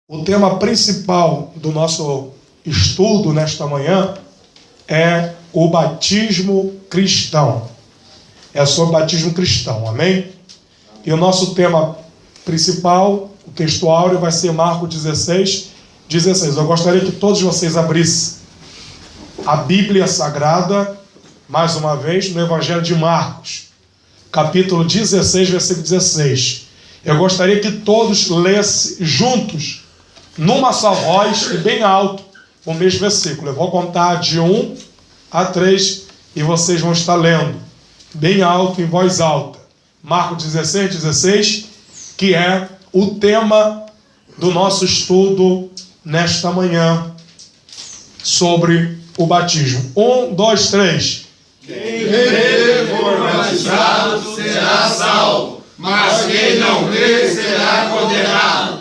O tema principal do nosso estudo nesta manhã é o batismo cristão. É sobre o batismo cristão, amém? E o nosso tema principal, o texto áureo, vai ser Marcos 16. Eu gostaria que todos vocês abrissem a Bíblia Sagrada, mais uma vez, no Evangelho de Marcos, capítulo 16, versículo 16. Eu gostaria que todos lessem juntos, numa só voz e bem alto, o mesmo versículo. Eu vou contar de 1 a 3 e vocês vão estar lendo bem alto, em voz alta. Marcos 16, 16, que é o tema do nosso estudo nesta manhã sobre o batismo. 1, 2, 3. Quem crê e for batizado será salvo, mas quem não crê será condenado.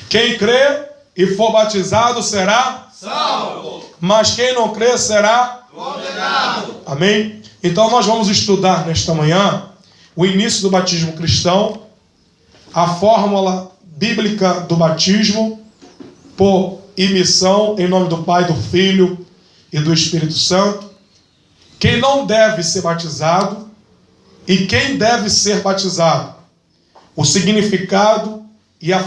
Quem crê e for batizado será salvo, mas quem não crê será condenado. Amém? Então nós vamos estudar nesta manhã o início do batismo cristão, a fórmula bíblica do batismo por imersão em nome do Pai, do Filho e do Espírito Santo, quem não deve ser batizado e quem deve ser batizado, o significado e a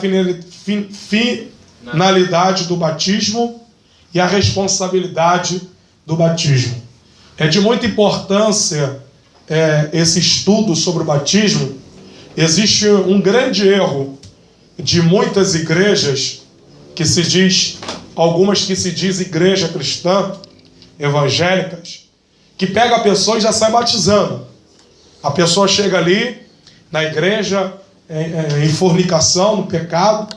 finalidade do batismo e a responsabilidade do batismo. É de muita importância esse estudo sobre o batismo. Existe um grande erro de muitas igrejas que se diz, algumas que se diz igreja cristã, evangélicas, que pega a pessoa e já sai batizando. A pessoa chega ali na igreja em fornicação, no pecado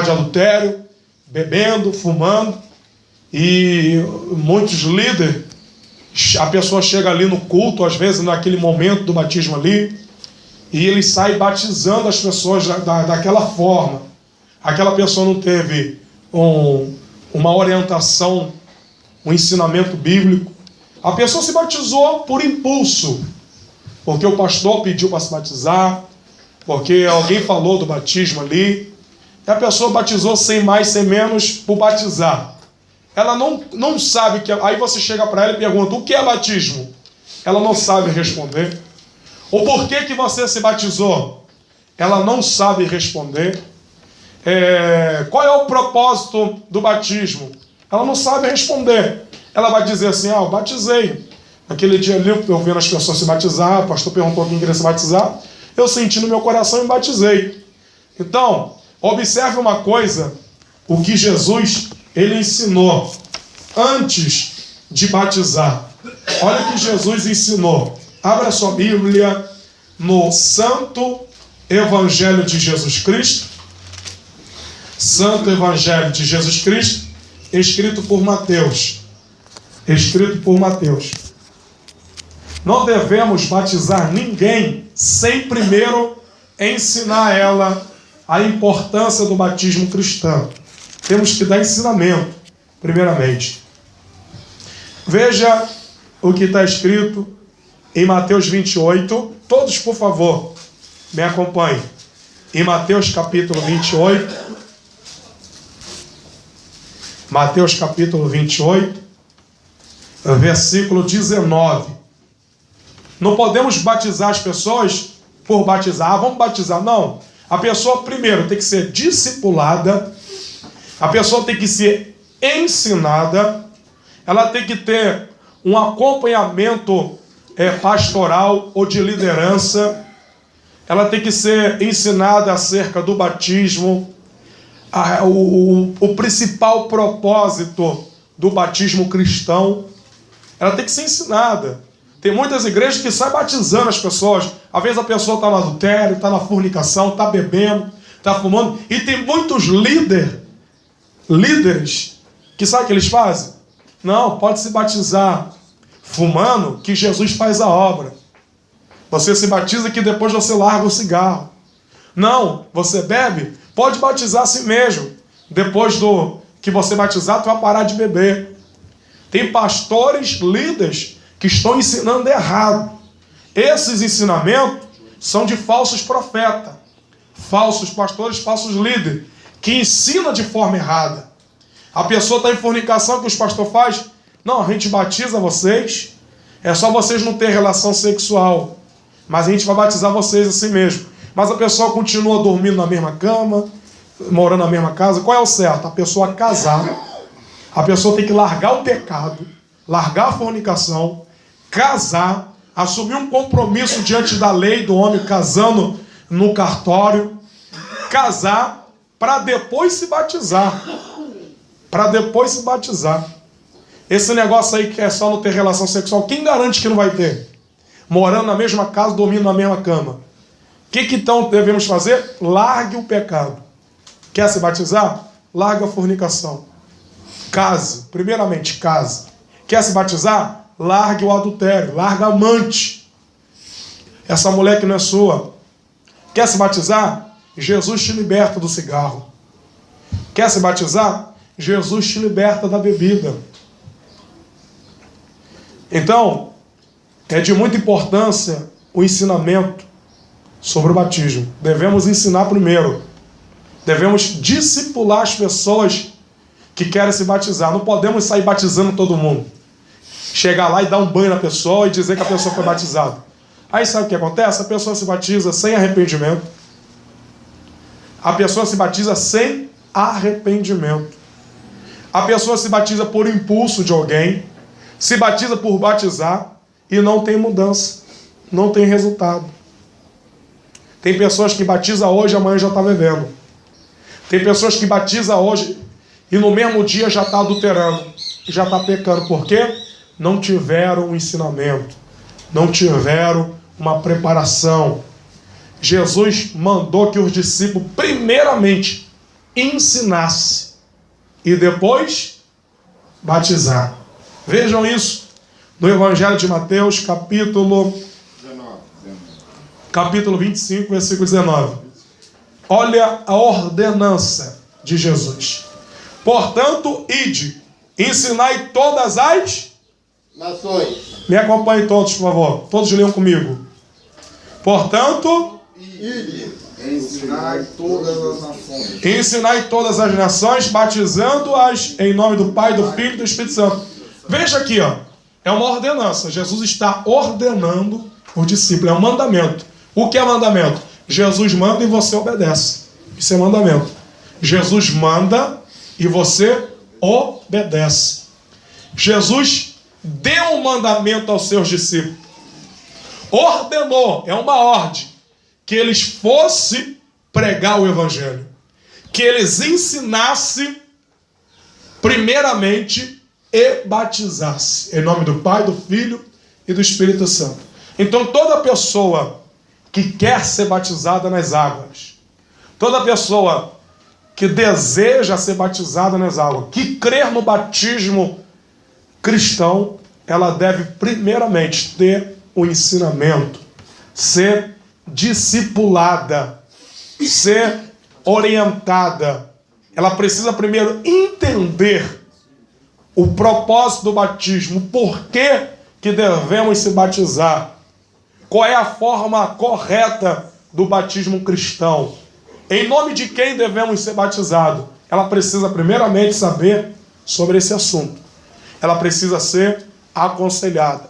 de adultério, bebendo, fumando, e muitos líderes, a pessoa chega ali no culto, às vezes naquele momento do batismo ali, e ele sai batizando as pessoas daquela forma. Aquela pessoa não teve uma orientação, um ensinamento bíblico. A pessoa se batizou por impulso, porque o pastor pediu para se batizar, porque alguém falou do batismo ali, e a pessoa batizou sem mais, sem menos, por batizar. Ela não sabe que... Aí você chega para ela e pergunta, o que é batismo? Ela não sabe responder. O porquê que você se batizou? Ela não sabe responder. Qual é o propósito do batismo? Ela não sabe responder. Ela vai dizer assim, eu batizei. Naquele dia ali, eu vendo as pessoas se batizar, o pastor perguntou quem queria se batizar, eu senti no meu coração e me batizei. Então, observe uma coisa, o que Jesus, ele ensinou antes de batizar. Olha o que Jesus ensinou. Abra sua Bíblia no Santo Evangelho de Jesus Cristo. Santo Evangelho de Jesus Cristo, escrito por Mateus. Escrito por Mateus. Não devemos batizar ninguém sem primeiro ensinar ela a importância do batismo cristão. Temos que dar ensinamento, primeiramente. Veja o que está escrito em Mateus 28. Todos, por favor, me acompanhem. Em Mateus capítulo 28. Mateus capítulo 28, versículo 19. Não podemos batizar as pessoas por batizar. Vamos batizar. Não. A pessoa, primeiro, tem que ser discipulada. A pessoa tem que ser ensinada. Ela tem que ter um acompanhamento pastoral ou de liderança. Ela tem que ser ensinada acerca do batismo. O principal propósito do batismo cristão. Ela tem que ser ensinada. Tem muitas igrejas que saem batizando as pessoas. Às vezes a pessoa está no adultério, está na fornicação, está bebendo, está fumando. E tem muitos líderes que sabe o que eles fazem? Não, pode se batizar fumando, que Jesus faz a obra. Você se batiza que depois você larga o cigarro. Não, você bebe, pode batizar a si mesmo. Depois do que você batizar, tu vai parar de beber. Tem pastores, líderes, que estão ensinando errado. Esses ensinamentos são de falsos profetas. falsos pastores, falsos líderes, que ensina de forma errada. A pessoa está em fornicação, que os pastores fazem? Não, a gente batiza vocês, é só vocês não terem relação sexual, mas a gente vai batizar vocês assim mesmo. Mas a pessoa continua dormindo na mesma cama, morando na mesma casa. Qual é o certo? A pessoa casar, a pessoa tem que largar o pecado, largar a fornicação, casar, assumir um compromisso diante da lei do homem casando no cartório, casar para depois se batizar. Para depois se batizar. Esse negócio aí que é só não ter relação sexual, quem garante que não vai ter? Morando na mesma casa, dormindo na mesma cama. O que então devemos fazer? Largue o pecado. Quer se batizar? Larga a fornicação. Case. Primeiramente, case. Quer se batizar? Largue o adultério. Larga a amante. Essa mulher que não é sua. Quer se batizar? Jesus te liberta do cigarro. Quer se batizar? Jesus te liberta da bebida. Então, é de muita importância o ensinamento sobre o batismo. Devemos ensinar primeiro. Devemos discipular as pessoas que querem se batizar. Não podemos sair batizando todo mundo. Chegar lá e dar um banho na pessoa e dizer que a pessoa foi batizada. Aí sabe o que acontece? A pessoa se batiza sem arrependimento. A pessoa se batiza sem arrependimento. A pessoa se batiza por impulso de alguém. Se batiza por batizar e não tem mudança. Não tem resultado. Tem pessoas que batizam hoje e amanhã já está bebendo. Tem pessoas que batizam hoje e no mesmo dia já está adulterando. Já está pecando. Por quê? Não tiveram um ensinamento. Não tiveram uma preparação. Jesus mandou que os discípulos primeiramente ensinassem e depois batizar. Vejam isso no Evangelho de Mateus, capítulo 25, versículo 19. Olha a ordenança de Jesus. Portanto, ide, ensinai todas as nações. Me acompanhem todos, por favor. Todos leiam comigo. Portanto, ide, ensinai todas as nações. Ensinai todas as nações, batizando-as em nome do Pai, do Filho e do Espírito Santo. Veja aqui, ó. É uma ordenança. Jesus está ordenando os discípulos. É um mandamento. O que é mandamento? Jesus manda e você obedece. Isso é mandamento. Jesus manda e você obedece. Jesus deu um mandamento aos seus discípulos. Ordenou, é uma ordem, que eles fossem pregar o Evangelho. Que eles ensinassem primeiramente e batizassem. Em nome do Pai, do Filho e do Espírito Santo. Então toda pessoa que quer ser batizada nas águas, toda pessoa que deseja ser batizada nas águas, que crer no batismo cristão, ela deve primeiramente ter o ensinamento, ser discipulada, ser orientada. Ela precisa primeiro entender o propósito do batismo, por que devemos se batizar, qual é a forma correta do batismo cristão, em nome de quem devemos ser batizados. Ela precisa primeiramente saber sobre esse assunto. Ela precisa ser aconselhada.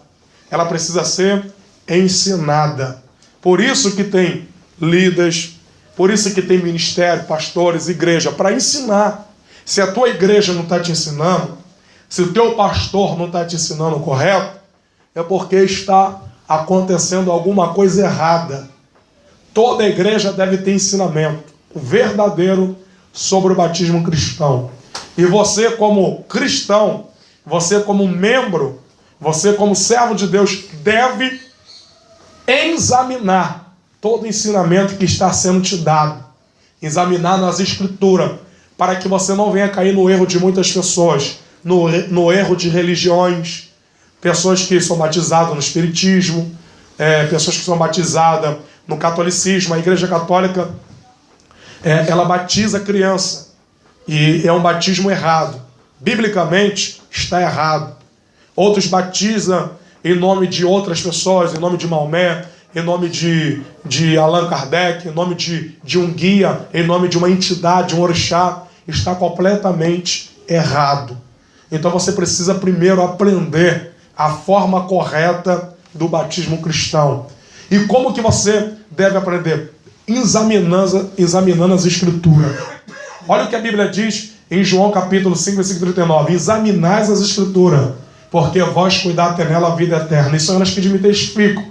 Ela precisa ser ensinada. Por isso que tem líderes, por isso que tem ministério, pastores, igreja, para ensinar. Se a tua igreja não está te ensinando, se o teu pastor não está te ensinando o correto, é porque está acontecendo alguma coisa errada. Toda igreja deve ter ensinamento verdadeiro sobre o batismo cristão. E você como cristão, você como membro, você como servo de Deus, deve examinar todo o ensinamento que está sendo te dado. Examinar nas escrituras, para que você não venha cair no erro de muitas pessoas, no erro de religiões, pessoas que são batizadas no espiritismo, pessoas que são batizadas no catolicismo. A igreja católica, ela batiza a criança, e é um batismo errado. Biblicamente, está errado. Outros batizam em nome de outras pessoas, em nome de Maomé, em nome de Allan Kardec, em nome de um guia, em nome de uma entidade, um orixá, está completamente errado. Então você precisa primeiro aprender a forma correta do batismo cristão. E como que você deve aprender? Examinando as Escrituras. Olha o que a Bíblia diz em João capítulo 5, versículo 39. Examinais as Escrituras, porque vós cuidar ter nela a vida eterna. Isso é nas que de me testifico.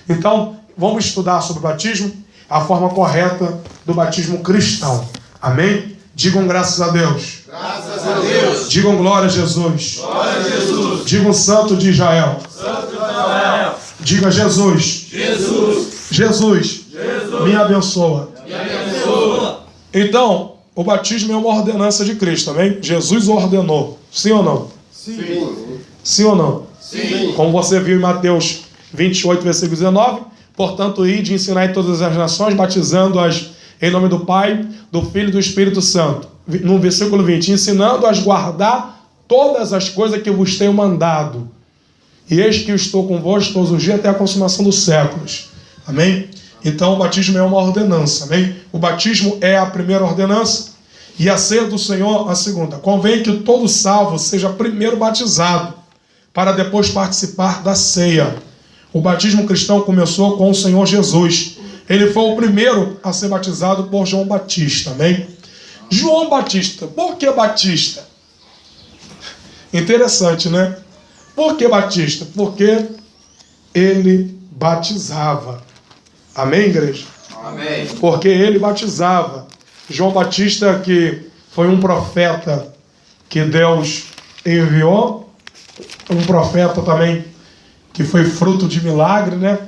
Então, vamos estudar sobre o batismo, a forma correta do batismo cristão. Amém? Digam graças a Deus. Graças a Deus. Digam glória a Jesus. Glória a Jesus. Digam Santo de Israel. Santo de Israel. Diga Jesus. Jesus. Jesus. Jesus. Me abençoa. Me abençoa. Então, o batismo é uma ordenança de Cristo, amém? Jesus ordenou. Sim ou não? Sim. Sim ou não? Sim. Como você viu em Mateus 28, versículo 19. Portanto, ide e ensinai todas as nações, batizando-as em nome do Pai, do Filho e do Espírito Santo. No versículo 20. Ensinando-as guardar todas as coisas que vos tenho mandado. E eis que eu estou convosco todos os dias até a consumação dos séculos. Amém? Então o batismo é uma ordenança. Amém? O batismo é a primeira ordenança e a ceia do Senhor a segunda. Convém que todo salvo seja primeiro batizado, para depois participar da ceia. O batismo cristão começou com o Senhor Jesus. Ele foi o primeiro a ser batizado por João Batista. Amém? João Batista. Por que Batista? Interessante, né? Por que Batista? Porque ele batizava. Amém, igreja? Amém. Porque ele batizava. João Batista, que foi um profeta que Deus enviou, um profeta também que foi fruto de milagre, né?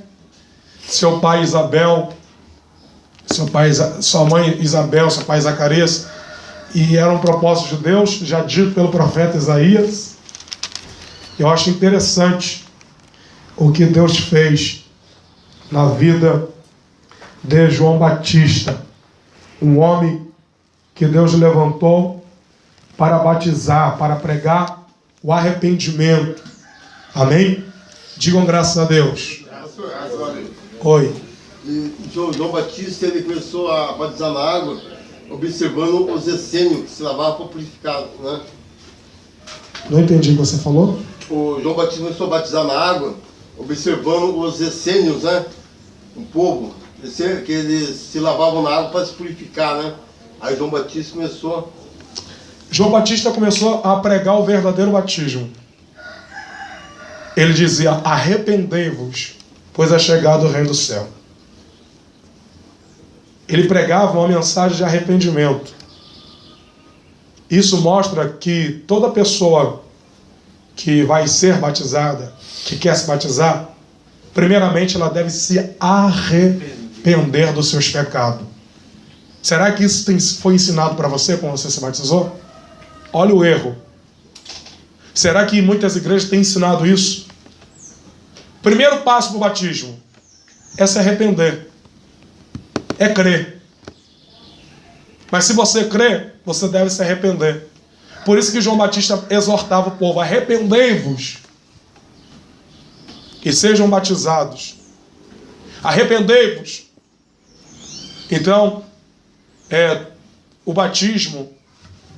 Seu pai Isabel, sua mãe Isabel, seu pai Zacarias, e era um propósito de Deus, já dito pelo profeta Isaías. Eu acho interessante o que Deus fez na vida de João Batista, um homem que Deus levantou para batizar, para pregar o arrependimento. Amém? Digam graças a Deus. Oi. E João Batista, ele começou a batizar na água, observando os essênios que se lavavam para purificar, né? Não entendi o que você falou. O João Batista começou a batizar na água, observando os essênios, né? O povo, que eles se lavavam na água para se purificar, né? Aí João Batista começou a pregar o verdadeiro batismo. Ele dizia: arrependei-vos, pois é chegado o reino do céu. Ele pregava uma mensagem de arrependimento. Isso mostra que toda pessoa que vai ser batizada, que quer se batizar, primeiramente ela deve se arrepender dos seus pecados. Será que isso foi ensinado para você quando você se batizou? Olha o erro. Será que muitas igrejas têm ensinado isso? Primeiro passo para o batismo é se arrepender. É crer. Mas se você crê, você deve se arrepender. Por isso que João Batista exortava o povo: arrependei-vos e sejam batizados. Arrependei-vos. Então, o batismo,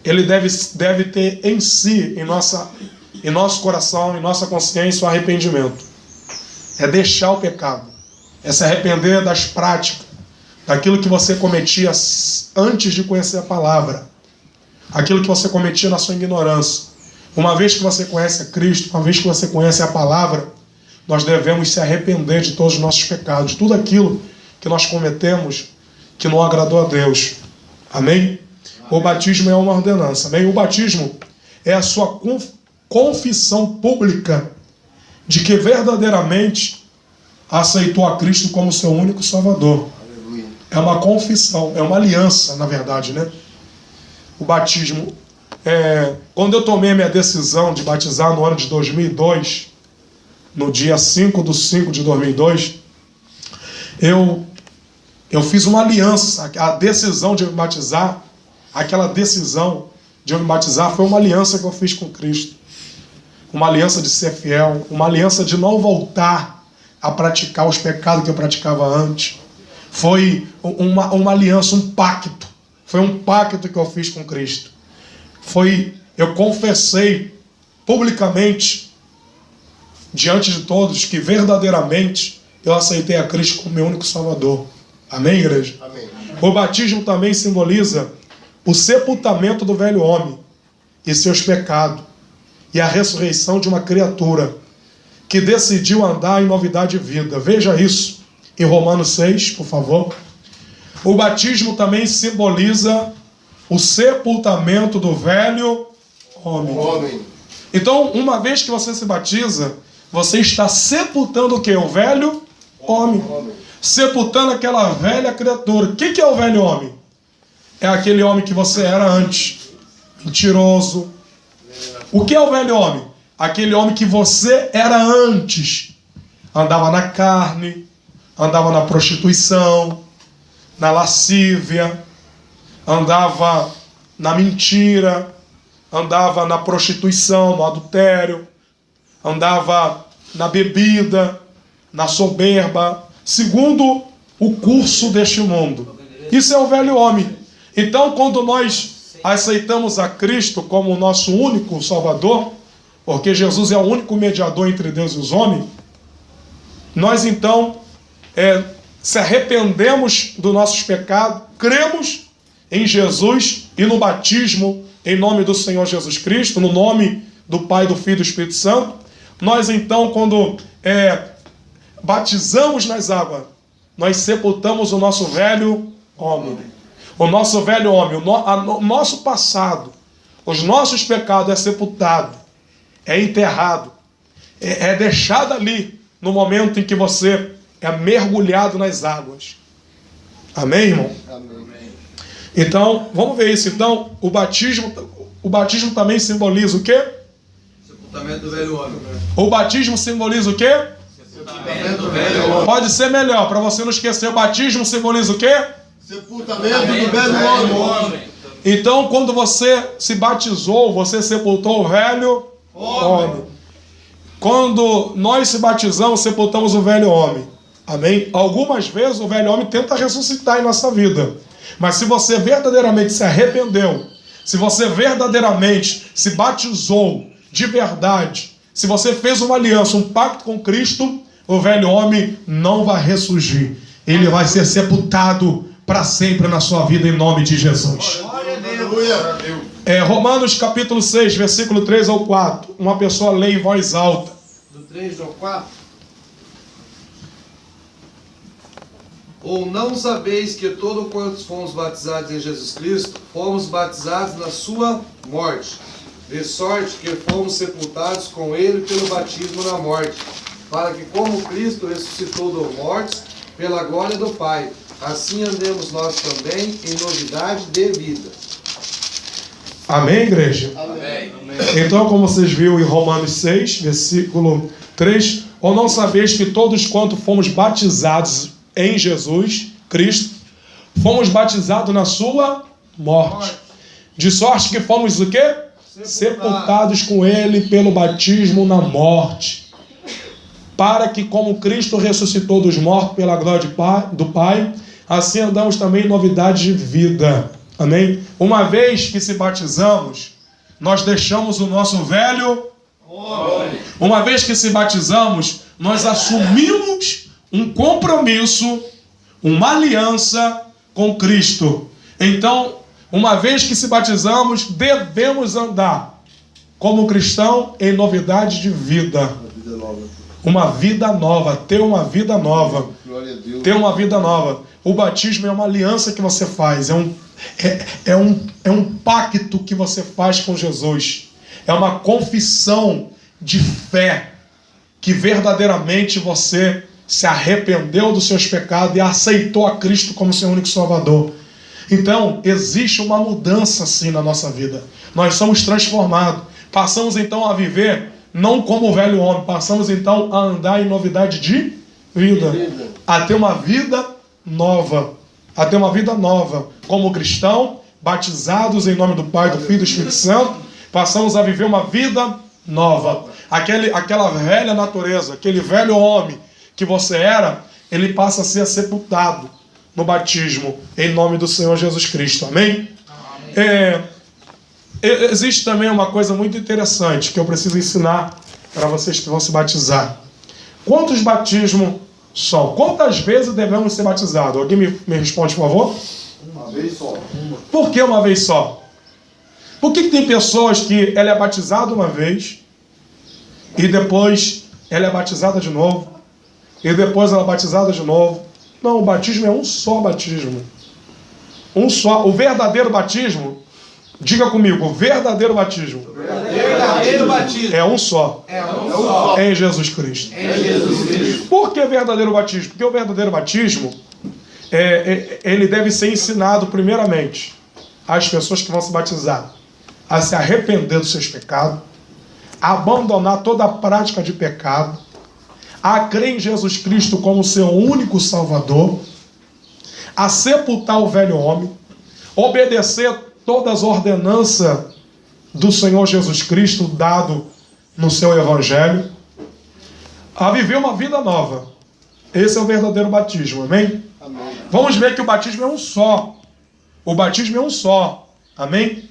ele deve ter em si, em nosso coração, em nossa consciência, o arrependimento. É deixar o pecado. É se arrepender das práticas, daquilo que você cometia antes de conhecer a palavra. Aquilo que você cometia na sua ignorância. Uma vez que você conhece a Cristo, uma vez que você conhece a palavra, nós devemos se arrepender de todos os nossos pecados, de tudo aquilo que nós cometemos que não agradou a Deus. Amém? O batismo é uma ordenança. Amém? O batismo é a sua confissão pública de que verdadeiramente aceitou a Cristo como seu único Salvador. Aleluia. É uma confissão, é uma aliança, na verdade, né? O batismo. Quando eu tomei a minha decisão de batizar no ano de 2002, no dia 5/5 de 2002, eu fiz uma aliança. A decisão de eu me batizar, aquela decisão de eu me batizar foi uma aliança que eu fiz com Cristo. Uma aliança de ser fiel, uma aliança de não voltar a praticar os pecados que eu praticava antes. Foi uma aliança, um pacto. Foi um pacto que eu fiz com Cristo. Eu confessei publicamente, diante de todos, que verdadeiramente eu aceitei a Cristo como meu único Salvador. Amém, igreja? Amém. O batismo também simboliza o sepultamento do velho homem e seus pecados, e a ressurreição de uma criatura que decidiu andar em novidade de vida. Veja isso em Romanos 6, por favor. O batismo também simboliza o sepultamento do velho homem. Então, uma vez que você se batiza, você está sepultando o quê? O velho homem. Sepultando aquela velha criatura. O que é o velho homem? É aquele homem que você era antes. Mentiroso. O que é o velho homem? Aquele homem que você era antes. Andava na carne, andava na prostituição, na lascívia, andava na mentira, andava na prostituição, no adultério, andava na bebida, na soberba, segundo o curso deste mundo. Isso é o velho homem. Então, quando nós aceitamos a Cristo como o nosso único Salvador, porque Jesus é o único mediador entre Deus e os homens, nós então se arrependemos dos nossos pecados, cremos em Jesus e no batismo em nome do Senhor Jesus Cristo, no nome do Pai, do Filho e do Espírito Santo. Nós então, quando batizamos nas águas, nós sepultamos o nosso velho homem. O nosso velho homem, o nosso passado, os nossos pecados é sepultado, é enterrado, é deixado ali no momento em que você é mergulhado nas águas. Amém, irmão? Amém. Então, vamos ver isso. Então, o batismo também simboliza o quê? Sepultamento do velho homem. O batismo simboliza o quê? Sepultamento do velho homem. Pode ser melhor, para você não esquecer. O batismo simboliza o quê? Sepultamento do velho homem. Então, quando você se batizou, você sepultou o velho homem. Quando nós se batizamos, sepultamos o velho homem. Amém? Algumas vezes o velho homem tenta ressuscitar em nossa vida. Mas se você verdadeiramente se arrependeu, se você verdadeiramente se batizou de verdade, se você fez uma aliança, um pacto com Cristo, o velho homem não vai ressurgir. Ele vai ser sepultado para sempre na sua vida em nome de Jesus. Romanos capítulo 6, versículo 3 ao 4. Uma pessoa lê em voz alta. Do 3 ao 4. Ou não sabeis que todos quantos fomos batizados em Jesus Cristo, fomos batizados na sua morte, de sorte que fomos sepultados com ele pelo batismo na morte, para que como Cristo ressuscitou dos mortos, pela glória do Pai, assim andemos nós também em novidade de vida. Amém, igreja? Amém. Então, como vocês viram em Romanos 6, versículo 3, ou não sabeis que todos quanto fomos batizados em Jesus Cristo, fomos batizados na sua morte. De sorte que fomos o quê? Sepultados com ele pelo batismo na morte. Para que como Cristo ressuscitou dos mortos pela glória do Pai, assim andamos também em novidade de vida. Amém? Uma vez que se batizamos, nós deixamos o nosso velho homem. Uma vez que se batizamos, nós assumimos um compromisso, uma aliança com Cristo. Então, uma vez que se batizamos, devemos andar como cristão em novidade de vida. Uma vida nova, ter uma vida nova. Ter uma vida nova. O batismo é uma aliança que você faz, é um pacto que você faz com Jesus. É uma confissão de fé que verdadeiramente você se arrependeu dos seus pecados e aceitou a Cristo como seu único Salvador. Então, existe uma mudança assim na nossa vida. Nós somos transformados. Passamos então a viver não como o velho homem, passamos então a andar em novidade de vida. A ter uma vida nova. A ter uma vida nova. Como cristão, batizados em nome do Pai, do Filho e do Espírito Santo, passamos a viver uma vida nova. Aquela velha natureza, aquele velho homem que você era, ele passa a ser sepultado no batismo, em nome do Senhor Jesus Cristo. Amém? Existe também uma coisa muito interessante que eu preciso ensinar para vocês que vão se batizar. Quantos batismos são? Quantas vezes devemos ser batizados? Alguém me responde, por favor? Uma vez só. Por que uma vez só? Por que tem pessoas que ela é batizada uma vez e depois ela é batizada de novo e depois ela é batizada de novo? Não, o batismo é um só batismo. Um só. O verdadeiro batismo, diga comigo, o verdadeiro batismo. Verdadeiro batismo. É um só. É um só. Em Jesus Cristo. Em Jesus Cristo. Por que verdadeiro batismo? Porque o verdadeiro batismo, ele deve ser ensinado primeiramente às pessoas que vão se batizar a se arrepender dos seus pecados, a abandonar toda a prática de pecado, a crer em Jesus Cristo como seu único Salvador, a sepultar o velho homem, obedecer todas as ordenanças do Senhor Jesus Cristo dado no seu Evangelho, a viver uma vida nova. Esse é o verdadeiro batismo, amém? Amém. Vamos ver que o batismo é um só. O batismo é um só, amém?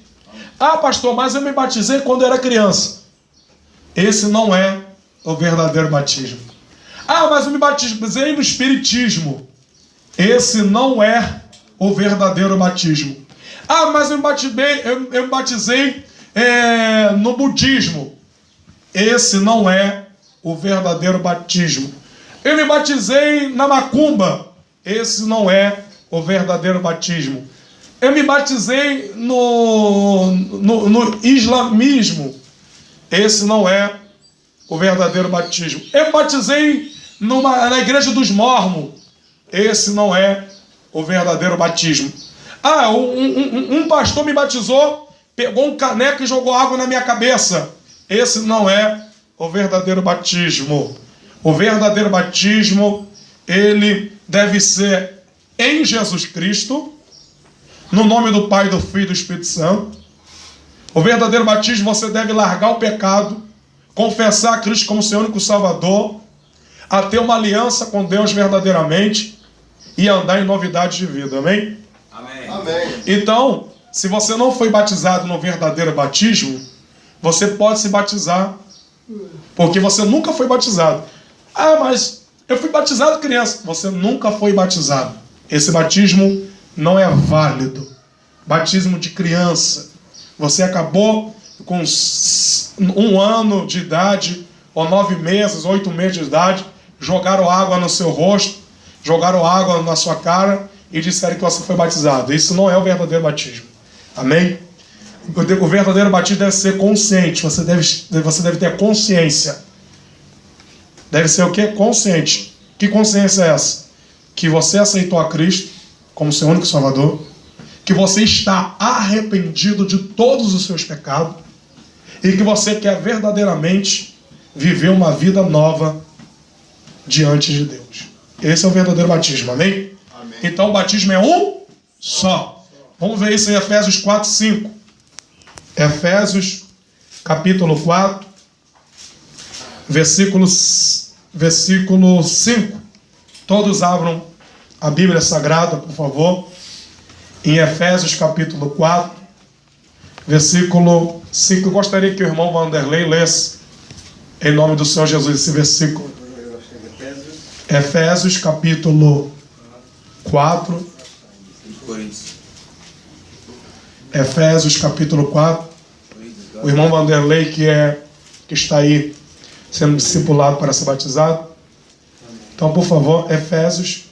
Ah, pastor, mas eu me batizei quando era criança. Esse não é o verdadeiro batismo. Ah, mas eu me batizei no Espiritismo. Esse não é o verdadeiro batismo. Ah, mas eu me batizei no Budismo. Esse não é o verdadeiro batismo. Eu me batizei na Macumba. Esse não é o verdadeiro batismo. Eu me batizei no islamismo. Esse não é o verdadeiro batismo. Eu me batizei na igreja dos mormons. Esse não é o verdadeiro batismo. Ah, um pastor me batizou, pegou um caneco e jogou água na minha cabeça. Esse não é o verdadeiro batismo. O verdadeiro batismo, ele deve ser em Jesus Cristo, no nome do Pai, do Filho e do Espírito Santo. O verdadeiro batismo, você deve largar o pecado, confessar a Cristo como seu único Salvador, a ter uma aliança com Deus verdadeiramente e andar em novidade de vida, amém? Amém. Amém. Então, se você não foi batizado no verdadeiro batismo, você pode se batizar, porque você nunca foi batizado. Ah, mas eu fui batizado criança. Você nunca foi batizado. Esse batismo não é válido. Batismo de criança. Você acabou com 1 ano de idade, ou 9 meses, 8 meses de idade, jogaram água no seu rosto, jogaram água na sua cara e disseram que você foi batizado. Isso não é o verdadeiro batismo. Amém? O verdadeiro batismo deve ser consciente. Você deve ter consciência. Deve ser o quê? Consciente. Que consciência é essa? Que você aceitou a Cristo como seu único Salvador, que você está arrependido de todos os seus pecados e que você quer verdadeiramente viver uma vida nova diante de Deus. Esse é o verdadeiro batismo, amém? Amém. Então o batismo é um só. Vamos ver isso em Efésios 4, 5. Efésios capítulo 4, versículo 5. Todos abram a Bíblia Sagrada, por favor. Em Efésios capítulo 4, versículo 5. Eu gostaria que o irmão Vanderlei lesse, em nome do Senhor Jesus, esse versículo. Efésios capítulo 4. Efésios capítulo 4. O irmão Vanderlei, que está aí sendo discipulado para ser batizado. Então, por favor, Efésios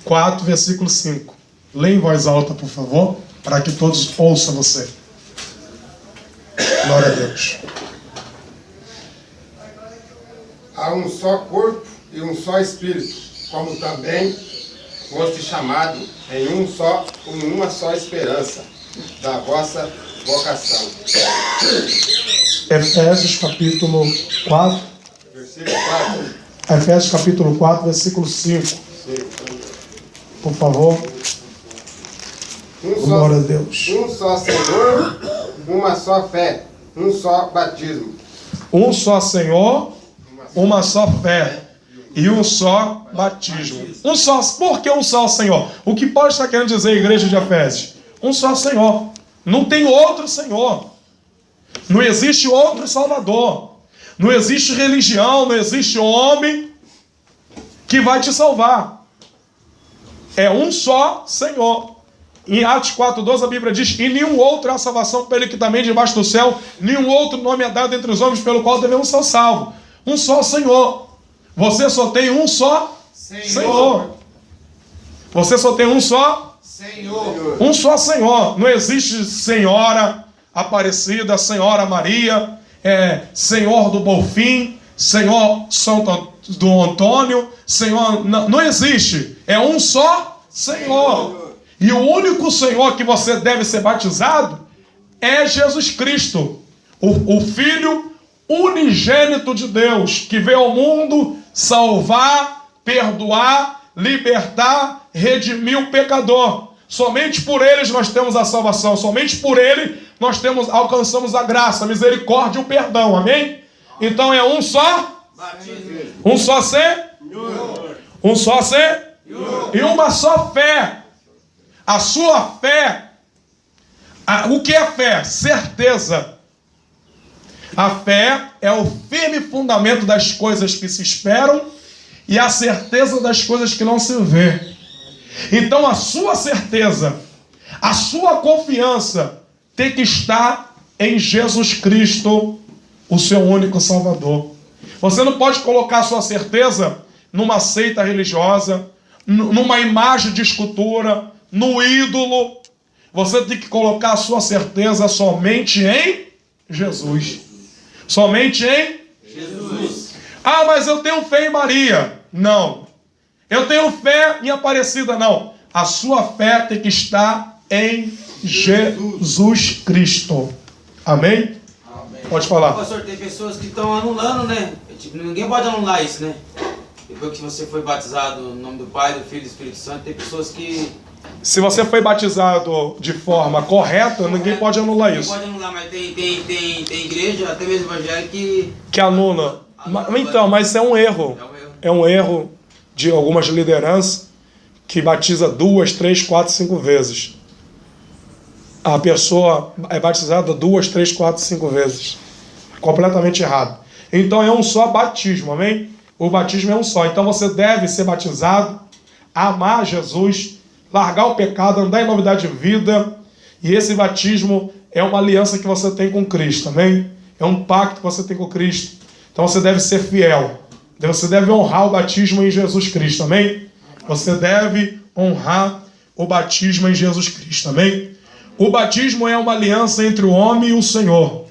4, versículo 5. Leia em voz alta, por favor, para que todos ouçam você. Glória a Deus. Há um só corpo e um só espírito, como também foste chamado em uma só esperança da vossa vocação. Efésios capítulo 4. Versículo 4. Efésios capítulo 4, versículo 5. Por favor. Glória a Deus. Um só Senhor, uma só fé, um só batismo. Um só Senhor, uma só fé e um só batismo. Um só. Por que um só Senhor? O que Paulo está querendo dizer, igreja de Efésios? Um só Senhor. Não tem outro Senhor. Não existe outro Salvador. Não existe religião, não existe homem que vai te salvar. É um só Senhor. Em Atos 4:12 a Bíblia diz: e nenhum outro há salvação para ele que também debaixo do céu, nenhum outro nome é dado entre os homens pelo qual devemos ser salvos. Um só Senhor. Você só tem um só Senhor. Você só tem um só Senhor. Um só Senhor. Não existe Senhora Aparecida, Senhora Maria, Senhor do Bonfim, Senhor Santo do Antônio, Senhor... Não existe. É um só Senhor. E o único Senhor que você deve ser batizado é Jesus Cristo, o Filho unigênito de Deus, que veio ao mundo salvar, perdoar, libertar, redimir o pecador. Somente por eles nós temos a salvação. Somente por ele nós alcançamos a graça, a misericórdia e o perdão. Amém? Então é um só? Um só Senhor. Um só Senhor. E uma só fé. A sua fé. O que é fé? Certeza. A fé é o firme fundamento das coisas que se esperam e a certeza das coisas que não se vê. Então a sua certeza, a sua confiança tem que estar em Jesus Cristo, o seu único Salvador. Você não pode colocar a sua certeza numa seita religiosa, numa imagem de escultura, no ídolo. Você tem que colocar a sua certeza somente em Jesus. Somente em Jesus. Ah, mas eu tenho fé em Maria. Não. Eu tenho fé em Aparecida. Não. A sua fé tem que estar em Jesus Cristo. Amém? Amém. Pode falar. Pastor, tem pessoas que estão anulando, né? Tipo, ninguém pode anular isso, né? Depois que você foi batizado no nome do Pai, do Filho e do Espírito Santo, tem pessoas que... Se você foi batizado de forma correta, ninguém pode anular isso. Ninguém pode anular, mas tem igreja, até mesmo evangélica, que anula. Então, mas é um erro. É um erro de algumas lideranças que batiza 2, 3, 4, 5 vezes. A pessoa é batizada 2, 3, 4, 5 vezes. Completamente errado. Então é um só batismo, amém? O batismo é um só. Então você deve ser batizado, amar Jesus, largar o pecado, andar em novidade de vida. E esse batismo é uma aliança que você tem com Cristo, amém? É um pacto que você tem com Cristo. Então você deve ser fiel. Você deve honrar o batismo em Jesus Cristo, amém? Você deve honrar o batismo em Jesus Cristo, amém? O batismo é uma aliança entre o homem e o Senhor,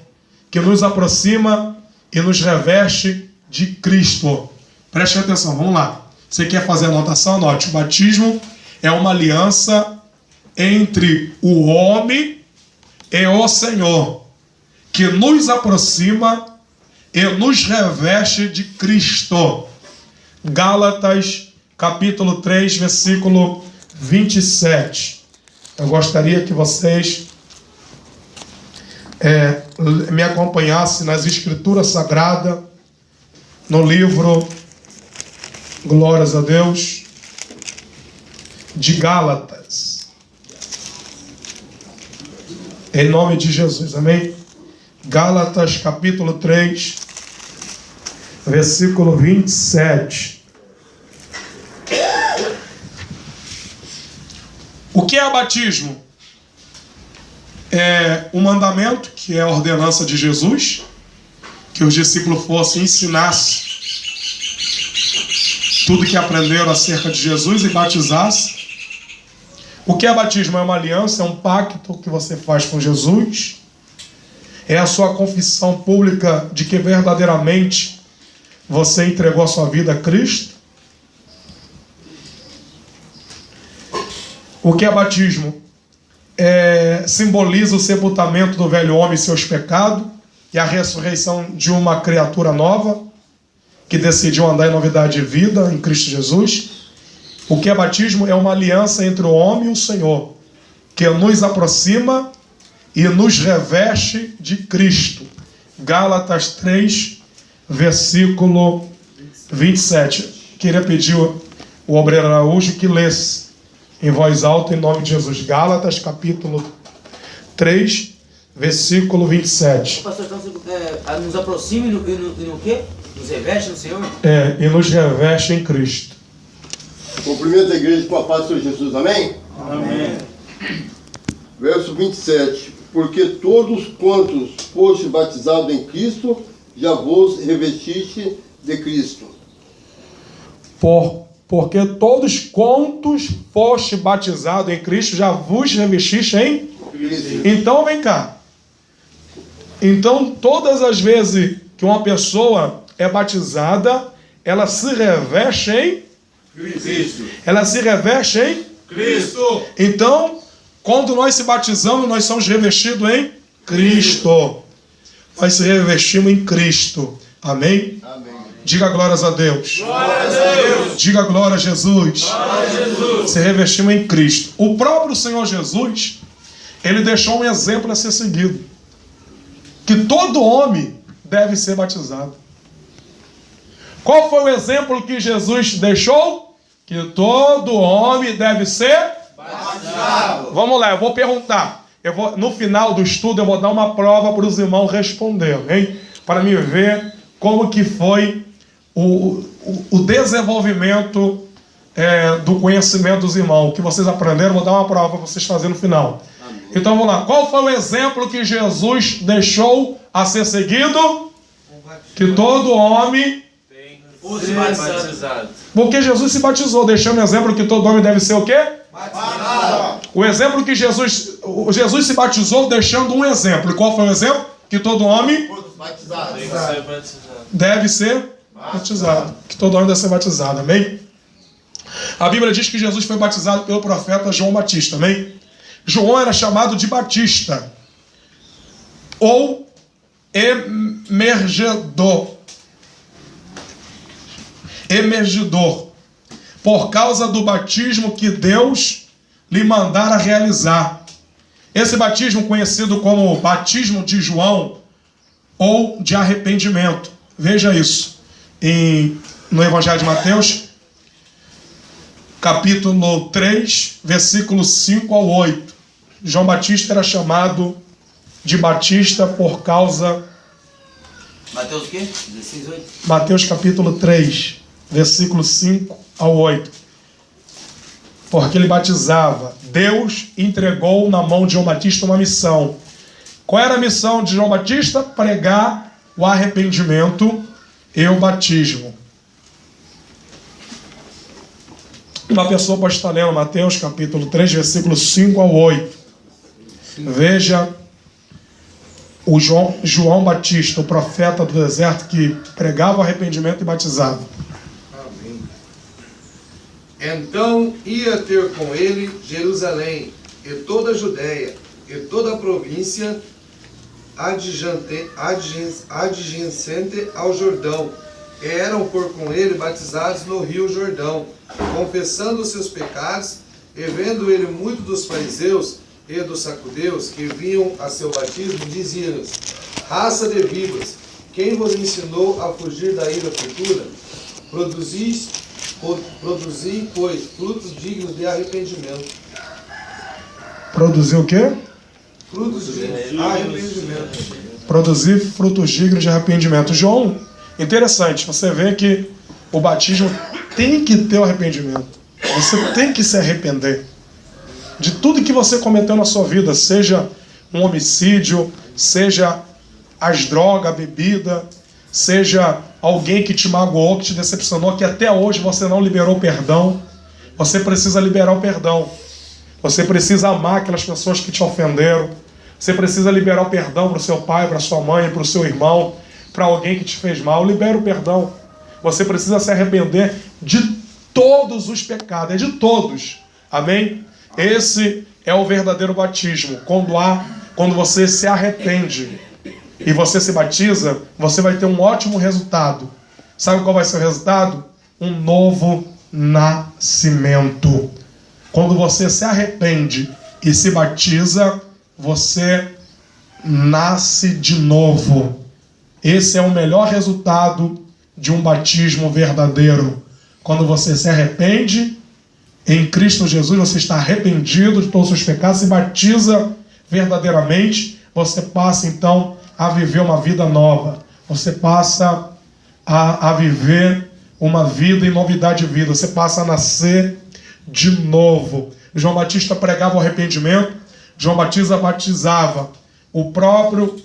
que nos aproxima e nos reveste de Cristo. Preste atenção, vamos lá. Você quer fazer a anotação? Anote. O batismo é uma aliança entre o homem e o Senhor, que nos aproxima e nos reveste de Cristo. Gálatas, capítulo 3, versículo 27. Eu gostaria que vocês me acompanhassem nas Escrituras Sagradas, no livro, glórias a Deus, de Gálatas. Em nome de Jesus, amém? Gálatas, capítulo 3, versículo 27. O que é batismo? É um mandamento, que é a ordenança de Jesus, que os discípulos fossem ensinassem tudo que aprenderam acerca de Jesus e batizassem. O que é batismo? É uma aliança, é um pacto que você faz com Jesus. É a sua confissão pública de que verdadeiramente você entregou a sua vida a Cristo. O que é batismo? Simboliza o sepultamento do velho homem e seus pecados e a ressurreição de uma criatura nova que decidiu andar em novidade de vida em Cristo Jesus. O que é batismo? É uma aliança entre o homem e o Senhor, que nos aproxima e nos reveste de Cristo. Gálatas 3, versículo 27. Queria pedir o obreiro Araújo que lesse em voz alta em nome de Jesus. Gálatas, capítulo 3, versículo 27. Pastor, então nos aproxima e no quê? Nos reveste no Senhor? E nos reveste em Cristo. Cumprimento a igreja com a paz do Senhor Jesus, amém? Amém. Verso 27. Porque todos quantos foste batizados em Cristo, já vos revestiste de Cristo. Porque todos quantos foste batizados em Cristo, já vos revestiste em Cristo. Então vem cá. Então todas as vezes que uma pessoa é batizada, ela se reveste em Cristo. Ela se reveste em Cristo. Então, quando nós se batizamos, nós somos revestidos em Cristo. Nós se revestimos em Cristo. Amém? Amém. Diga glórias a Deus. Glória a Deus. Diga glória a Jesus. Glória a Jesus. Se revestimos em Cristo. O próprio Senhor Jesus, ele deixou um exemplo a ser seguido. Que todo homem deve ser batizado. Qual foi o exemplo que Jesus deixou? Que todo homem deve ser batizado. Vamos lá, eu vou perguntar. No final do estudo eu vou dar uma prova para os irmãos responderem, hein? Para me ver como que foi o desenvolvimento do conhecimento dos irmãos. O que vocês aprenderam, vou dar uma prova para vocês fazerem no final. Amém. Então vamos lá. Qual foi o exemplo que Jesus deixou a ser seguido? Que todo homem... batizado. Porque Jesus se batizou, deixando o exemplo que todo homem deve ser o quê? Batizado. O exemplo que Jesus se batizou deixando um exemplo. E qual foi o exemplo? Que todo homem deve ser batizado. Que todo homem deve ser batizado, amém? A Bíblia diz que Jesus foi batizado pelo profeta João Batista, amém? João era chamado de Batista, ou emergidor, por causa do batismo que Deus lhe mandara realizar. Esse batismo conhecido como batismo de João ou de arrependimento. Veja isso no Evangelho de Mateus, capítulo 3, versículos 5 ao 8. João Batista era chamado de Batista por causa... Mateus o quê? 16, 8? Mateus capítulo 3, versículos 5 ao 8. Porque ele batizava. Deus entregou na mão de João Batista uma missão. Qual era a missão de João Batista? Pregar o arrependimento e o batismo. Uma pessoa pode estar lendo Mateus capítulo 3, versículos 5 ao 8. Veja o João Batista, o profeta do deserto, que pregava o arrependimento e batizava. Amém. Então ia ter com ele Jerusalém, e toda a Judéia, e toda a província adjacente ao Jordão, e eram por com ele batizados no rio Jordão, confessando os seus pecados, e vendo ele muito dos fariseus e dos sacudeus que vinham a seu batismo, diziam-lhes: raça de víboras, quem vos ensinou a fugir da ira futura? Produzi, pois, frutos dignos de arrependimento. Produzir o quê? Frutos de arrependimento. Produzir frutos dignos de arrependimento. João, interessante, você vê que o batismo tem que ter o arrependimento. Você tem que se arrepender de tudo que você cometeu na sua vida, seja um homicídio, seja as drogas, a bebida, seja alguém que te magoou, que te decepcionou, que até hoje você não liberou perdão. Você precisa liberar o perdão. Você precisa amar aquelas pessoas que te ofenderam. Você precisa liberar o perdão para o seu pai, para a sua mãe, para o seu irmão, para alguém que te fez mal. Libera o perdão. Você precisa se arrepender de todos os pecados, é de todos. Amém? Esse é o verdadeiro batismo. Quando você se arrepende e você se batiza, você vai ter um ótimo resultado. Sabe qual vai ser o resultado? Um novo nascimento. Quando você se arrepende e se batiza, você nasce de novo. Esse é o melhor resultado de um batismo verdadeiro. Quando você se arrepende, em Cristo Jesus, você está arrependido de todos os seus pecados, se batiza verdadeiramente, você passa então a viver uma vida nova. Você passa a viver uma vida em novidade de vida. Você passa a nascer de novo. João Batista pregava o arrependimento. João Batista batizava. O próprio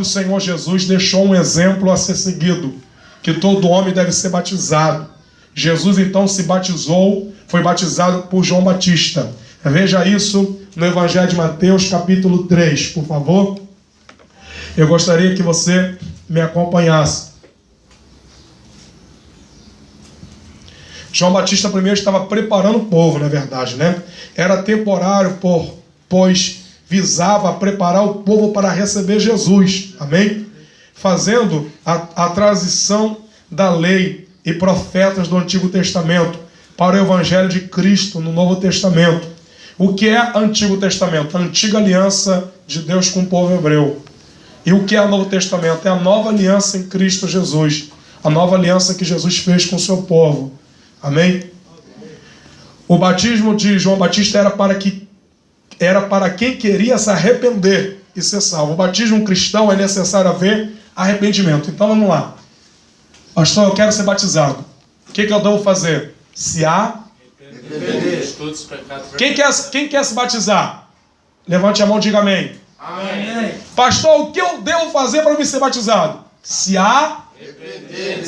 Senhor Jesus deixou um exemplo a ser seguido, que todo homem deve ser batizado. Jesus então se batizou, foi batizado por João Batista. Veja isso no Evangelho de Mateus, capítulo 3, por favor. Eu gostaria que você me acompanhasse. João Batista primeiro estava preparando o povo, na verdade, né? Era temporário, pois visava preparar o povo para receber Jesus. Amém? Fazendo a transição da lei e profetas do Antigo Testamento para o Evangelho de Cristo no Novo Testamento. O que é Antigo Testamento? A antiga aliança de Deus com o povo hebreu. E o que é o Novo Testamento? É a nova aliança em Cristo Jesus. A nova aliança que Jesus fez com o seu povo. Amém? O batismo de João Batista era para quem queria se arrepender e ser salvo. O batismo cristão é necessário haver arrependimento. Então vamos lá. Pastor, eu quero ser batizado. O que eu devo fazer? Se arrepender. Quem quer se batizar? Levante a mão e diga amém. Amém. Pastor, o que eu devo fazer para me ser batizado? Se arrepender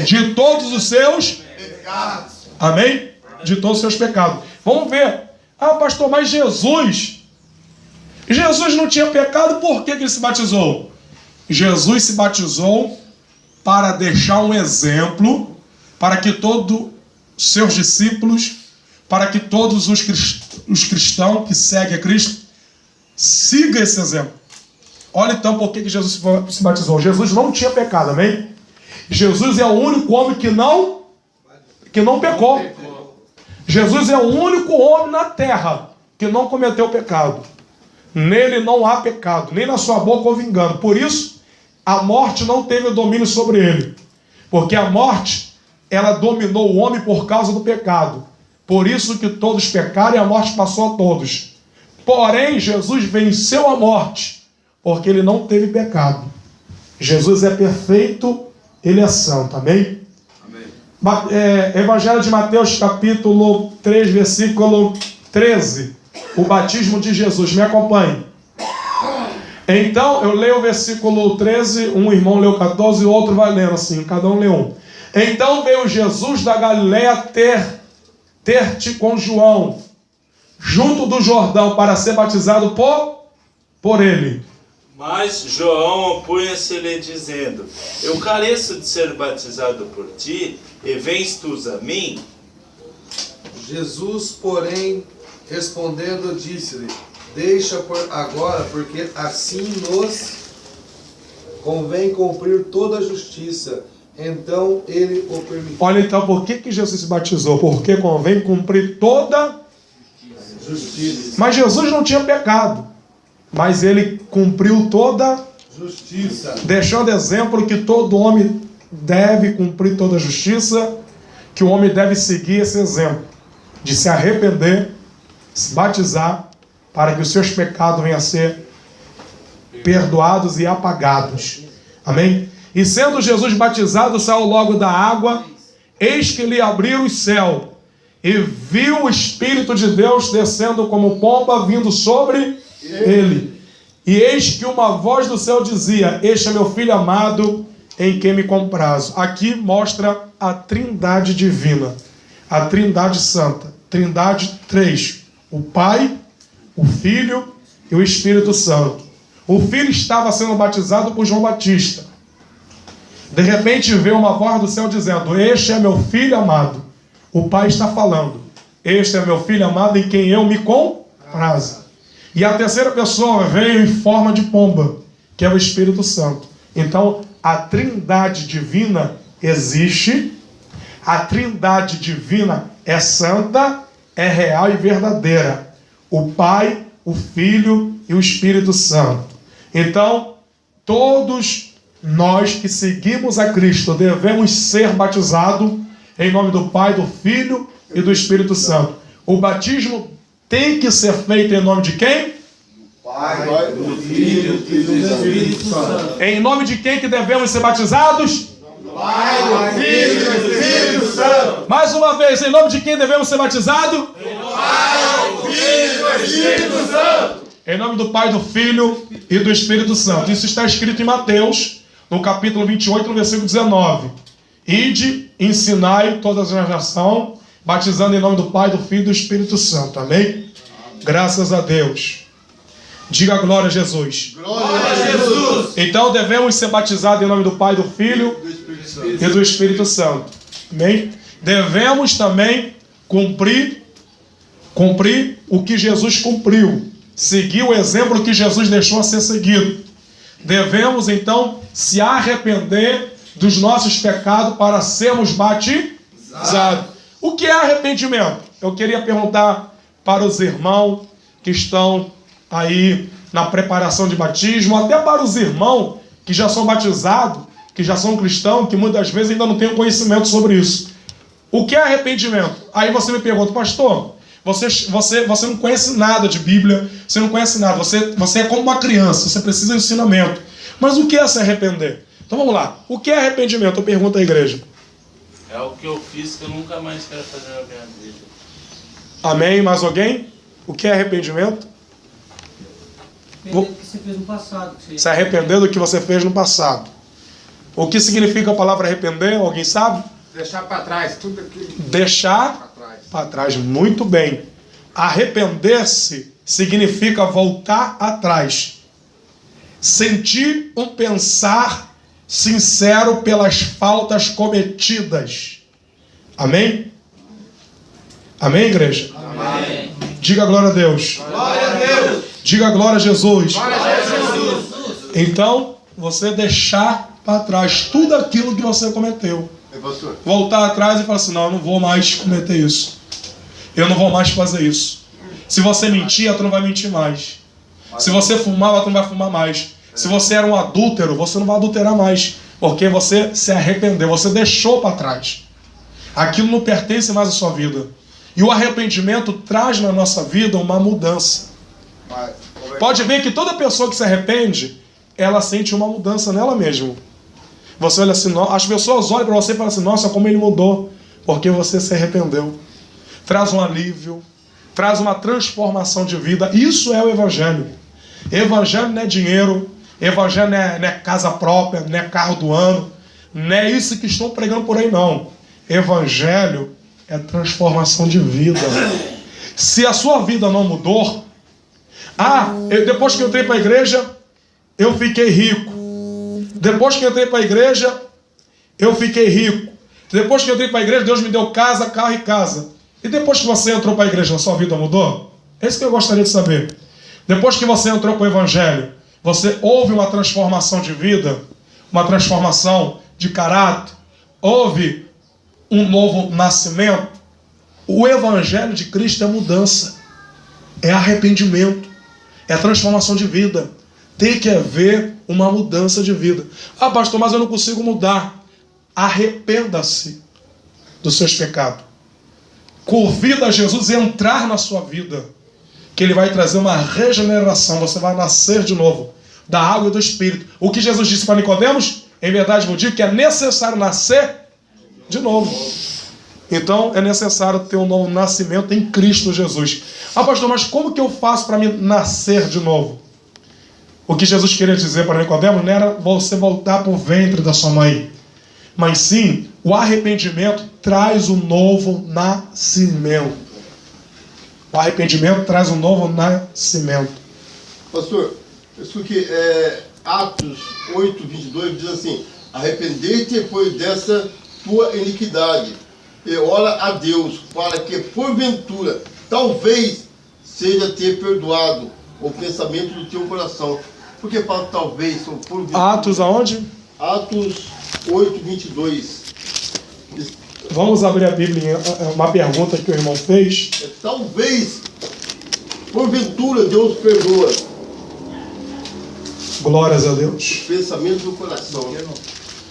de todos os seus pecados. Amém? De todos os seus pecados. Vamos ver. Ah, pastor, mas Jesus não tinha pecado, por que ele se batizou? Jesus se batizou para deixar um exemplo para que todos seus discípulos, para que todos os cristãos que seguem a Cristo sigam esse exemplo. Olha então por que Jesus se batizou. Jesus não tinha pecado, amém? Jesus é o único homem que não pecou. Jesus é o único homem na terra que não cometeu pecado. Nele não há pecado, nem na sua boca houve engano. Por isso, a morte não teve domínio sobre ele. Porque a morte, ela dominou o homem por causa do pecado. Por isso que todos pecaram e a morte passou a todos. Porém, Jesus venceu a morte, porque ele não teve pecado. Jesus é perfeito, ele é santo, amém? Evangelho de Mateus, capítulo 3, versículo 13. O batismo de Jesus. Me acompanhe. Então, eu leio o versículo 13, um irmão leu 14 e o outro vai lendo assim, cada um lê um. Então veio Jesus da Galileia ter-te com João, junto do Jordão, para ser batizado por ele. Mas João opunha-se-lhe dizendo: eu careço de ser batizado por ti, e vens tu a mim? Jesus, porém, respondendo, disse-lhe: deixa por agora, porque assim nos convém cumprir toda a justiça. Então ele o permitiu. Olha então por que Jesus se batizou? Porque convém cumprir toda Justiça. Mas Jesus não tinha pecado. Mas ele cumpriu toda Justiça. deixando exemplo que todo homem deve cumprir toda a justiça, que o homem deve seguir esse exemplo de se arrepender, se batizar, para que os seus pecados venham a ser perdoados e apagados. Amém? E sendo Jesus batizado, saiu logo da água, eis que lhe abriu o céu, e viu o Espírito de Deus descendo como pomba, vindo sobre ele. E eis que uma voz do céu dizia: este é meu filho amado, em quem me comprazo. Aqui mostra a trindade divina, a trindade santa. Trindade 3. O Pai, o Filho e o Espírito Santo. O Filho estava sendo batizado por João Batista. De repente veio uma voz do céu dizendo: este é meu filho amado. O Pai está falando: este é meu filho amado, em quem eu me comprazo. E a terceira pessoa veio em forma de pomba, que é o Espírito Santo. Então, a trindade divina existe. A trindade divina é santa, é real e verdadeira. O Pai, o Filho e o Espírito Santo. Então, todos nós que seguimos a Cristo devemos ser batizados em nome do Pai, do Filho e do Espírito Santo. O batismo tem que ser feito em nome de quem? Pai, do Filho e do Espírito Santo. Em nome de quem que devemos ser batizados? Pai, do Filho e do Espírito Santo. Mais uma vez, em nome de quem devemos ser batizados? Pai, do Filho e do Espírito Santo. Em nome do Pai, do Filho e do Espírito Santo. Isso está escrito em Mateus, no capítulo 28, no versículo 19. Ide, ensinai todas as nações, batizando em nome do Pai, do Filho e do Espírito Santo. Amém? Graças a Deus. Diga glória a Jesus. Glória a Jesus. Então devemos ser batizados em nome do Pai, do Filho Do Espírito Santo. e do Espírito Santo. Amém? Devemos também cumprir o que Jesus cumpriu. Seguir o exemplo que Jesus deixou a ser seguido. Devemos, então, se arrepender dos nossos pecados para sermos batizados. O que é arrependimento? Eu queria perguntar para os irmãos que estão aí na preparação de batismo, até para os irmãos que já são batizados, que já são cristãos, que muitas vezes ainda não têm conhecimento sobre isso. O que é arrependimento? Aí você me pergunta, pastor, você não conhece nada de Bíblia, você não conhece nada, você é como uma criança, você precisa de ensinamento. Mas o que é se arrepender? Então vamos lá, o que é arrependimento? Eu pergunto à igreja. É o que eu fiz que eu nunca mais quero fazer na minha vida. Amém? Mais alguém? O que é arrependimento? Arrepender do que você fez no passado. Se arrepender do que você fez no passado. O que significa a palavra arrepender? Alguém sabe? Deixar para trás tudo aquilo Deixar para trás. para trás. Muito bem. Arrepender-se significa voltar atrás. Sentir um pensar sincero pelas faltas cometidas. Amém? Amém, igreja? Amém. Diga glória a Deus. Glória a Deus. Diga glória a Jesus. Glória a Jesus. Então, você deixar para trás tudo aquilo que você cometeu. Pastor. Voltar atrás e falar assim, não, eu não vou mais cometer isso. Eu não vou mais fazer isso. Se você mentia, tu não vai mentir mais. Se você fumava, tu não vai fumar mais. Se você era um adúltero, você não vai adulterar mais. Porque você se arrependeu, você deixou para trás. Aquilo não pertence mais à sua vida. E o arrependimento traz na nossa vida uma mudança. Pode ver que toda pessoa que se arrepende, ela sente uma mudança nela mesma. Você olha assim, as pessoas olham para você e falam assim, nossa, como ele mudou, porque você se arrependeu. Traz um alívio, traz uma transformação de vida. Isso é o Evangelho. Evangelho não é dinheiro, Evangelho não é casa própria, não é carro do ano, não é isso que estão pregando por aí, não. Evangelho é transformação de vida. Se a sua vida não mudou, depois que eu entrei para a igreja, eu fiquei rico. Depois que eu entrei para a igreja, eu fiquei rico. Depois que eu entrei para a igreja, Deus me deu casa, carro e casa. E depois que você entrou para a igreja, a sua vida mudou? É isso que eu gostaria de saber. Depois que você entrou para o Evangelho, você houve uma transformação de vida, uma transformação de caráter, houve um novo nascimento. O Evangelho de Cristo é mudança, é arrependimento, é transformação de vida. Tem que haver uma mudança de vida. Ah, pastor, mas eu não consigo mudar. Arrependa-se dos seus pecados. Convida Jesus a entrar na sua vida, que Ele vai trazer uma regeneração. Você vai nascer de novo, da água e do Espírito. O que Jesus disse para Nicodemos, em verdade vos digo que é necessário nascer de novo. Então é necessário ter um novo nascimento em Cristo Jesus. Ah, pastor, mas como que eu faço para me nascer de novo? O que Jesus queria dizer para Nicodemos não era você voltar para o ventre da sua mãe, mas sim, o arrependimento traz um novo nascimento. O arrependimento traz um novo nascimento. Pastor, isso que Atos 8, 22 diz assim, arrependei-te, pois dessa tua iniquidade, e ora a Deus, para que porventura, talvez, seja ter perdoado o pensamento do teu coração. Porque fala talvez, ou porventura. Atos aonde? Atos 8, 22. Vamos abrir a Bíblia, uma pergunta que o irmão fez. Talvez, porventura, Deus perdoa. Glórias a Deus. Pensamento do coração.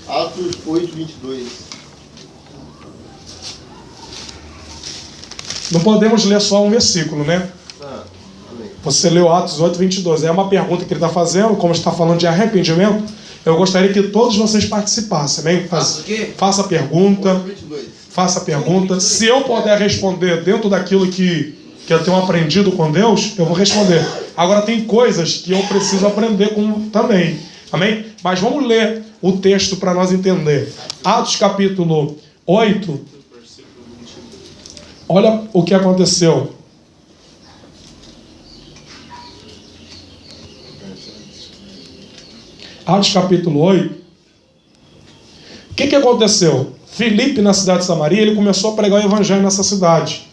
Atos 8, 22. Não podemos ler só um versículo, né? Amém. Você leu Atos 8, 22. É uma pergunta que ele está fazendo, como está falando de arrependimento. Eu gostaria que todos vocês participassem, amém? Faça a pergunta. 8, 22. Faça a pergunta. Se eu puder responder dentro daquilo que eu tenho aprendido com Deus, eu vou responder. Agora tem coisas que eu preciso aprender também. Amém? Mas vamos ler o texto para nós entender. Atos capítulo 8. Olha o que aconteceu. Atos capítulo 8. O que aconteceu? Filipe, na cidade de Samaria, ele começou a pregar o evangelho nessa cidade.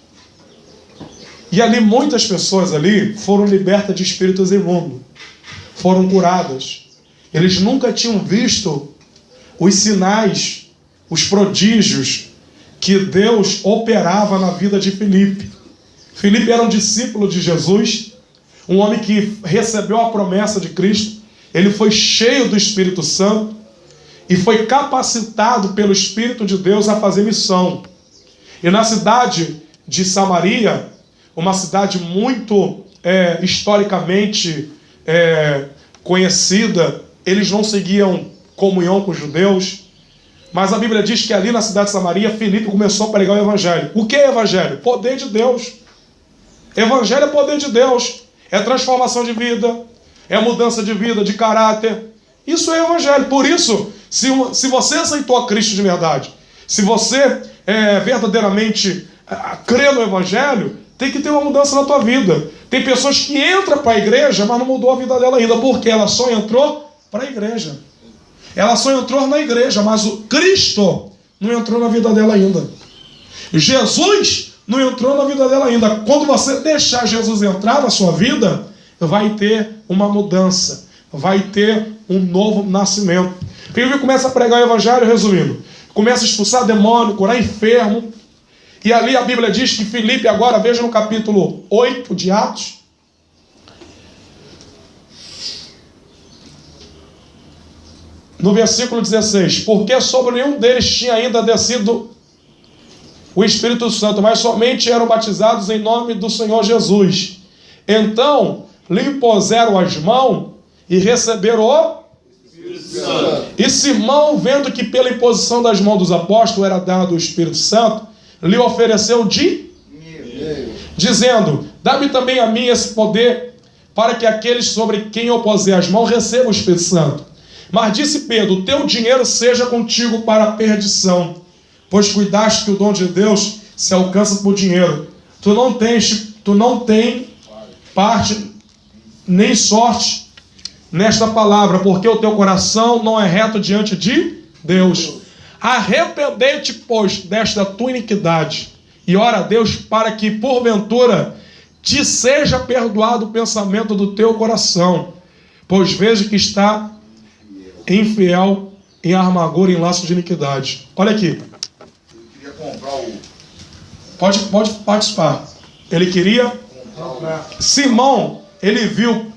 E ali muitas pessoas ali foram libertas de espíritos imundos. Foram curadas. Eles nunca tinham visto os sinais, os prodígios que Deus operava na vida de Filipe. Filipe era um discípulo de Jesus, um homem que recebeu a promessa de Cristo. Ele foi cheio do Espírito Santo e foi capacitado pelo Espírito de Deus a fazer missão. E na cidade de Samaria, uma cidade muito historicamente conhecida, eles não seguiam comunhão com os judeus, mas a Bíblia diz que ali na cidade de Samaria, Filipe começou a pregar o evangelho. O que é evangelho? Poder de Deus. Evangelho é poder de Deus. É transformação de vida, é mudança de vida, de caráter. Isso é evangelho. Por isso, se você aceitou a Cristo de verdade, se você verdadeiramente crê no evangelho, tem que ter uma mudança na tua vida. Tem pessoas que entram para a igreja, mas não mudou a vida dela ainda, porque ela só entrou para a igreja. Ela só entrou na igreja, mas o Cristo não entrou na vida dela ainda. Jesus não entrou na vida dela ainda. Quando você deixar Jesus entrar na sua vida, vai ter uma mudança, vai ter um novo nascimento. Filipe começa a pregar o evangelho, resumindo, começa a expulsar demônio, curar enfermo. E ali a Bíblia diz que Filipe, agora veja no capítulo 8 de Atos, no versículo 16, porque sobre nenhum deles tinha ainda descido o Espírito Santo, mas somente eram batizados em nome do Senhor Jesus. Então lhe impuseram as mãos e receberam o Espírito Santo. E Simão, vendo que pela imposição das mãos dos apóstolos era dado o Espírito Santo, lhe ofereceu dizendo: dá-me também a mim esse poder, para que aqueles sobre quem eu puser as mãos recebam o Espírito Santo. Mas disse Pedro: o teu dinheiro seja contigo para a perdição, pois cuidaste que o dom de Deus se alcança por dinheiro. Tu não tens parte nem sorte nesta palavra, porque o teu coração não é reto diante de Deus. Arrependei-te, pois, desta tua iniquidade, e ora a Deus para que, porventura, te seja perdoado o pensamento do teu coração, pois vejo que está infiel em amargura e em laço de iniquidade. Olha aqui. Queria comprar o... Pode participar. Ele queria... Simão, ele viu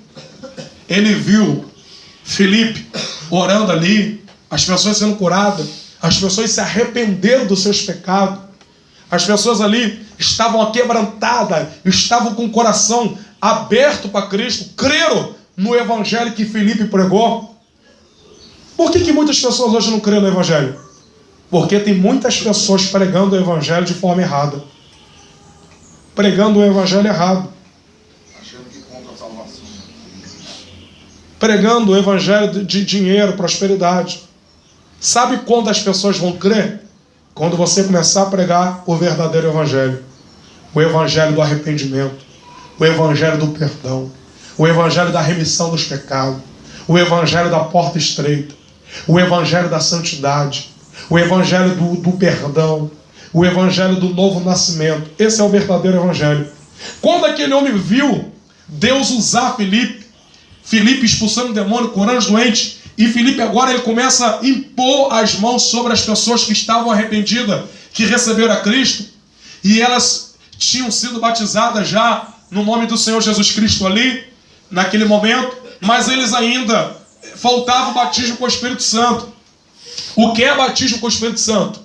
Filipe orando ali, as pessoas sendo curadas, as pessoas se arrependeram dos seus pecados, as pessoas ali estavam aquebrantadas, estavam com o coração aberto para Cristo, creram no evangelho que Filipe pregou. Por que muitas pessoas hoje não creem no evangelho? Porque tem muitas pessoas pregando o evangelho de forma errada. Pregando o evangelho errado. Achando que compra a salvação. Pregando o evangelho de dinheiro, prosperidade. Sabe quando as pessoas vão crer? Quando você começar a pregar o verdadeiro evangelho. O evangelho do arrependimento. O evangelho do perdão. O evangelho da remissão dos pecados. O evangelho da porta estreita. O evangelho da santidade. O evangelho do perdão. O evangelho do novo nascimento. Esse é o verdadeiro evangelho. Quando aquele homem viu Deus usar Filipe expulsando o demônio, curando os doentes, e Filipe agora ele começa a impor as mãos sobre as pessoas que estavam arrependidas, que receberam a Cristo, e elas tinham sido batizadas já no nome do Senhor Jesus Cristo ali, naquele momento, mas eles ainda faltava o batismo com o Espírito Santo. O que é batismo com o Espírito Santo?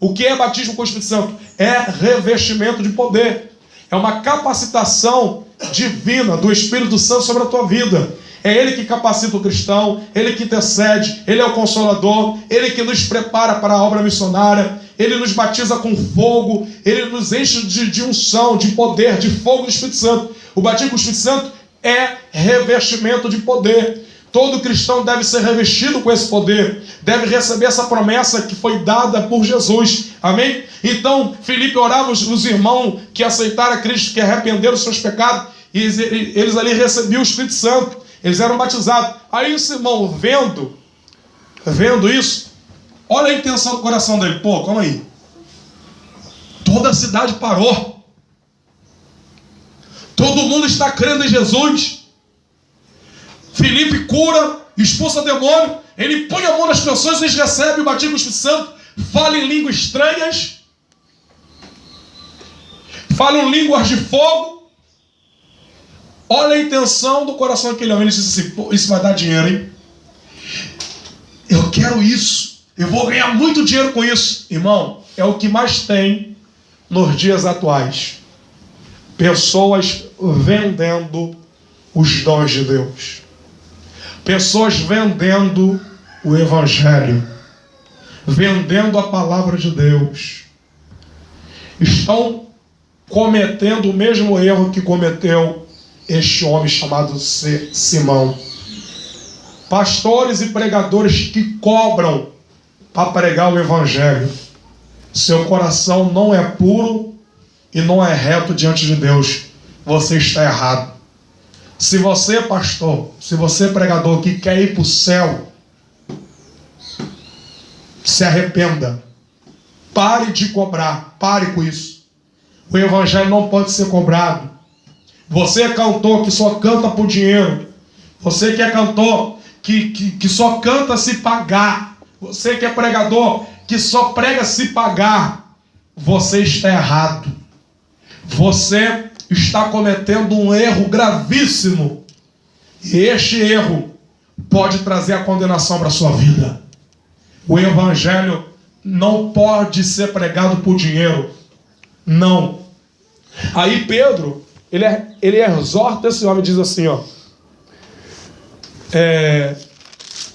O que é batismo com o Espírito Santo? É revestimento de poder. É uma capacitação divina do Espírito Santo sobre a tua vida. É Ele que capacita o cristão, Ele que intercede, Ele é o Consolador, Ele que nos prepara para a obra missionária, Ele nos batiza com fogo, Ele nos enche de unção, de poder, de fogo do Espírito Santo. O batismo com o Espírito Santo é revestimento de poder. Todo cristão deve ser revestido com esse poder, deve receber essa promessa que foi dada por Jesus. Amém? Então, Filipe orava os irmãos que aceitaram a Cristo, que arrependeram os seus pecados, e eles ali recebiam o Espírito Santo. Eles eram batizados. Aí esse irmão, vendo isso, olha a intenção do coração dele. Pô, calma aí. Toda a cidade parou. Todo mundo está crendo em Jesus. Filipe cura, expulsa demônio. Ele põe a mão nas pessoas, eles recebem o batismo do Espírito Santo. Falam em línguas estranhas. Falam línguas de fogo. Olha a intenção do coração daquele homem. Ele disse assim: pô, isso vai dar dinheiro, hein? Eu quero isso. Eu vou ganhar muito dinheiro com isso. Irmão, é o que mais tem nos dias atuais. Pessoas vendendo os dons de Deus. Pessoas vendendo o Evangelho. Vendendo a palavra de Deus. Estão cometendo o mesmo erro que cometeu este homem chamado Simão. Pastores e pregadores que cobram para pregar o Evangelho. Seu coração não é puro e não é reto diante de Deus. Você está errado. Se você, pastor, se você, pregador, que quer ir para o céu, se arrependa. Pare de cobrar. Pare com isso. O Evangelho não pode ser cobrado. Você é cantor que só canta por dinheiro. Você que é cantor que só canta se pagar. Você que é pregador que só prega se pagar. Você está errado. Você está cometendo um erro gravíssimo. E este erro pode trazer a condenação para a sua vida. O Evangelho não pode ser pregado por dinheiro. Não. Aí Pedro, ele exorta esse homem e diz assim, ó.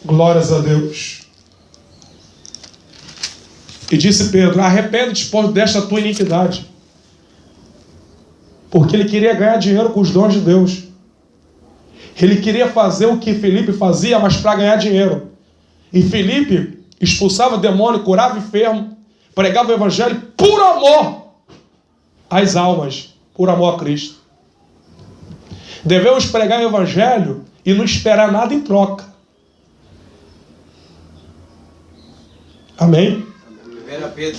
Glórias a Deus. E disse Pedro: arrepende-te, pois, desta tua iniquidade. Porque ele queria ganhar dinheiro com os dons de Deus. Ele queria fazer o que Filipe fazia, mas para ganhar dinheiro. E Filipe expulsava demônio, curava enfermo, pregava o Evangelho por amor às almas, por amor a Cristo. Devemos pregar o Evangelho e não esperar nada em troca. Amém?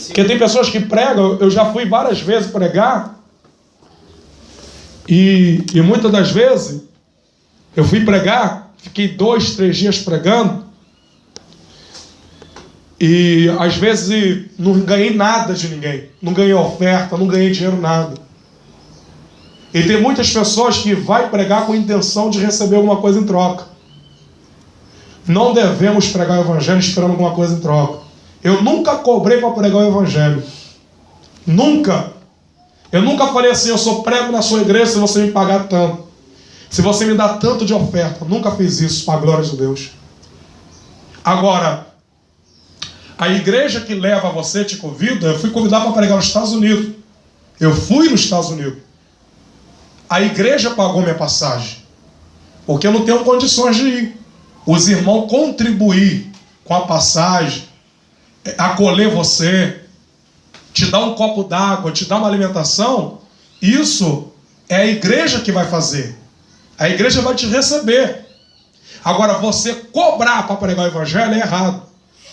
Porque tem pessoas que pregam, eu já fui várias vezes pregar, e muitas das vezes eu fui pregar, fiquei 2, 3 dias pregando, e às vezes não ganhei nada de ninguém, não ganhei oferta, não ganhei dinheiro, nada. E tem muitas pessoas que vai pregar com a intenção de receber alguma coisa em troca. Não devemos pregar o Evangelho esperando alguma coisa em troca. Eu nunca cobrei para pregar o Evangelho. Nunca. Eu nunca falei assim: eu sou prego na sua igreja se você me pagar tanto, se você me dá tanto de oferta. Nunca fiz isso, para a glória de Deus. Agora, a igreja que leva você, te convida. Eu fui convidado para pregar nos Estados Unidos. Eu fui nos Estados Unidos. A igreja pagou minha passagem, porque eu não tenho condições de ir. Os irmãos contribuir com a passagem, acolher você, te dar um copo d'água, te dar uma alimentação, isso é a igreja que vai fazer. A igreja vai te receber. Agora, você cobrar para pregar o Evangelho é errado.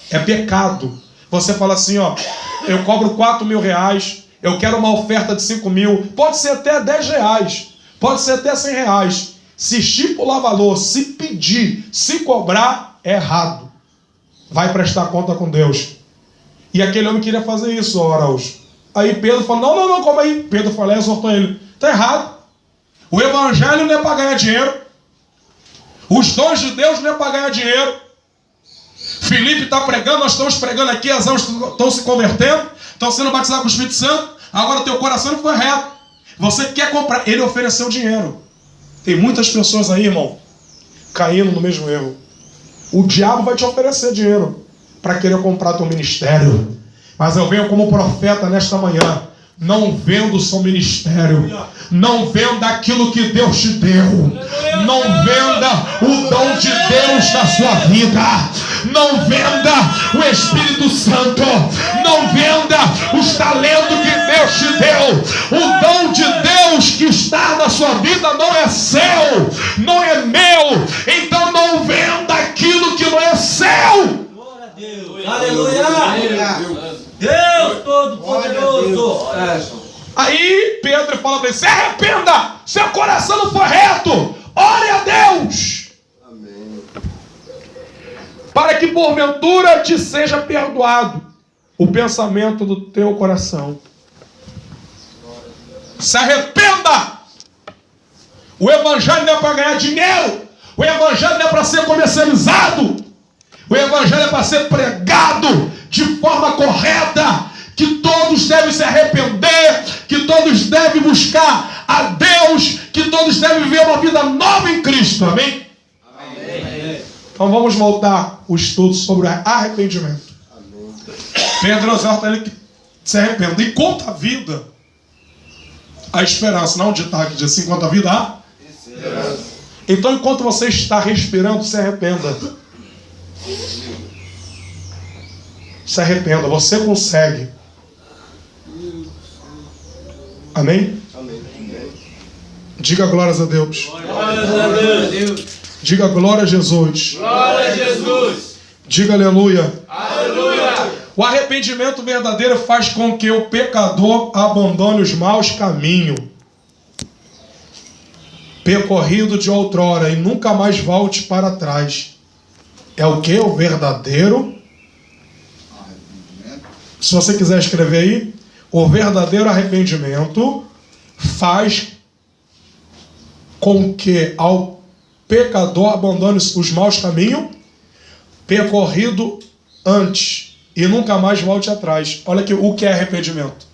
É pecado. Você fala assim, ó: eu cobro 4 mil reais, eu quero uma oferta de 5 mil, pode ser até 10 reais, pode ser até 100 reais. Se estipular valor, se pedir, se cobrar, é errado. Vai prestar conta com Deus. E aquele homem queria fazer isso, ó Araújo. Aí Pedro falou: não, calma aí. Pedro falou, exortou ele: está errado. O Evangelho não é para ganhar dinheiro. Os dons de Deus não é para ganhar dinheiro. Felipe está pregando, nós estamos pregando aqui, as almas estão se convertendo, estão sendo batizadas com o Espírito Santo, agora teu coração não foi reto. Você quer comprar, ele ofereceu dinheiro. Tem muitas pessoas aí, irmão, caindo no mesmo erro. O diabo vai te oferecer dinheiro para querer comprar teu ministério. Mas eu venho como profeta nesta manhã. Não venda o seu ministério. Não venda aquilo que Deus te deu. Não venda o dom de Deus na sua vida. Não venda o Espírito Santo. Não venda os talentos que Deus te deu. O dom de Deus que está na sua vida não é seu, não é meu. Então não venda aquilo que não é seu. Glória a Deus. Aleluia. Deus Todo-Poderoso. Aí Pedro fala para ele: se arrependa, seu coração não foi reto, ore a Deus. Amém. Para que porventura te seja perdoado o pensamento do teu coração. Se arrependa. O evangelho não é para ganhar dinheiro. O evangelho não é para ser comercializado. O evangelho é para ser pregado de forma correta, que todos devem se arrepender, que todos devem buscar a Deus, que todos devem viver uma vida nova em Cristo. Amém? Amém. Então vamos voltar o estudo sobre arrependimento. Amém. Pedro exorta ele que se arrependa. Enquanto a vida, a esperança. Não onde está aqui, diz assim: enquanto a vida há esperança. Então enquanto você está respirando, se arrependa. Se arrependa, você consegue. Amém? Amém. Diga glórias a Deus. Glórias a Deus. Diga glória a Jesus. Glória a Jesus. Diga aleluia. Aleluia. O arrependimento verdadeiro faz com que o pecador abandone os maus caminhos percorrido de outrora e nunca mais volte para trás. É o que? O verdadeiro. Se você quiser escrever aí, o verdadeiro arrependimento faz com que ao pecador abandone os maus caminhos percorrido antes e nunca mais volte atrás. Olha aqui o que é arrependimento.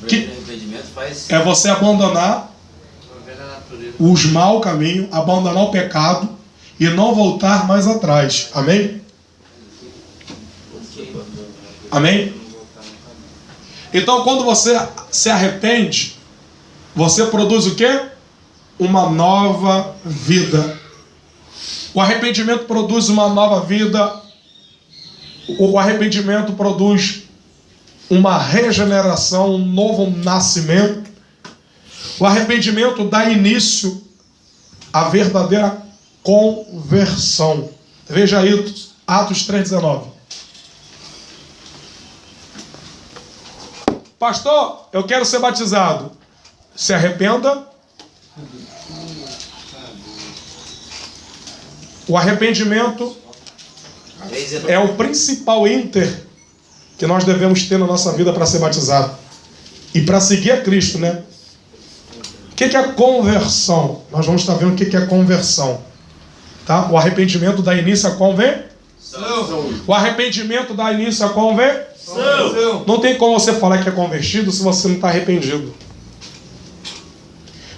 Arrependimento faz É você abandonar os maus caminhos, abandonar o pecado e não voltar mais atrás. Amém? Amém? Então, quando você se arrepende, você produz o quê? Uma nova vida. O arrependimento produz uma nova vida. O arrependimento produz uma regeneração, um novo nascimento. O arrependimento dá início à verdadeira conversão. Veja aí Atos 3,19. Pastor, eu quero ser batizado. Se arrependa. O arrependimento é o principal ínter que nós devemos ter na nossa vida para ser batizado. E para seguir a Cristo, né? O que é a conversão? Nós vamos estar vendo o que é a conversão. Tá? O arrependimento dá início à conversão. O arrependimento dá início à conversão. Não tem como você falar que é convertido se você não está arrependido.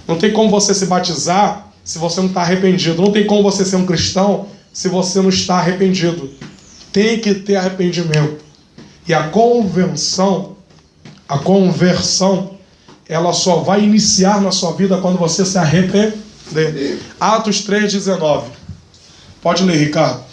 Não tem como você se batizar se você não está arrependido. Não tem como você ser um cristão se você não está arrependido. Tem que ter arrependimento. E a conversão, ela só vai iniciar na sua vida quando você se arrepender. Atos 3,19. Pode ler, Ricardo.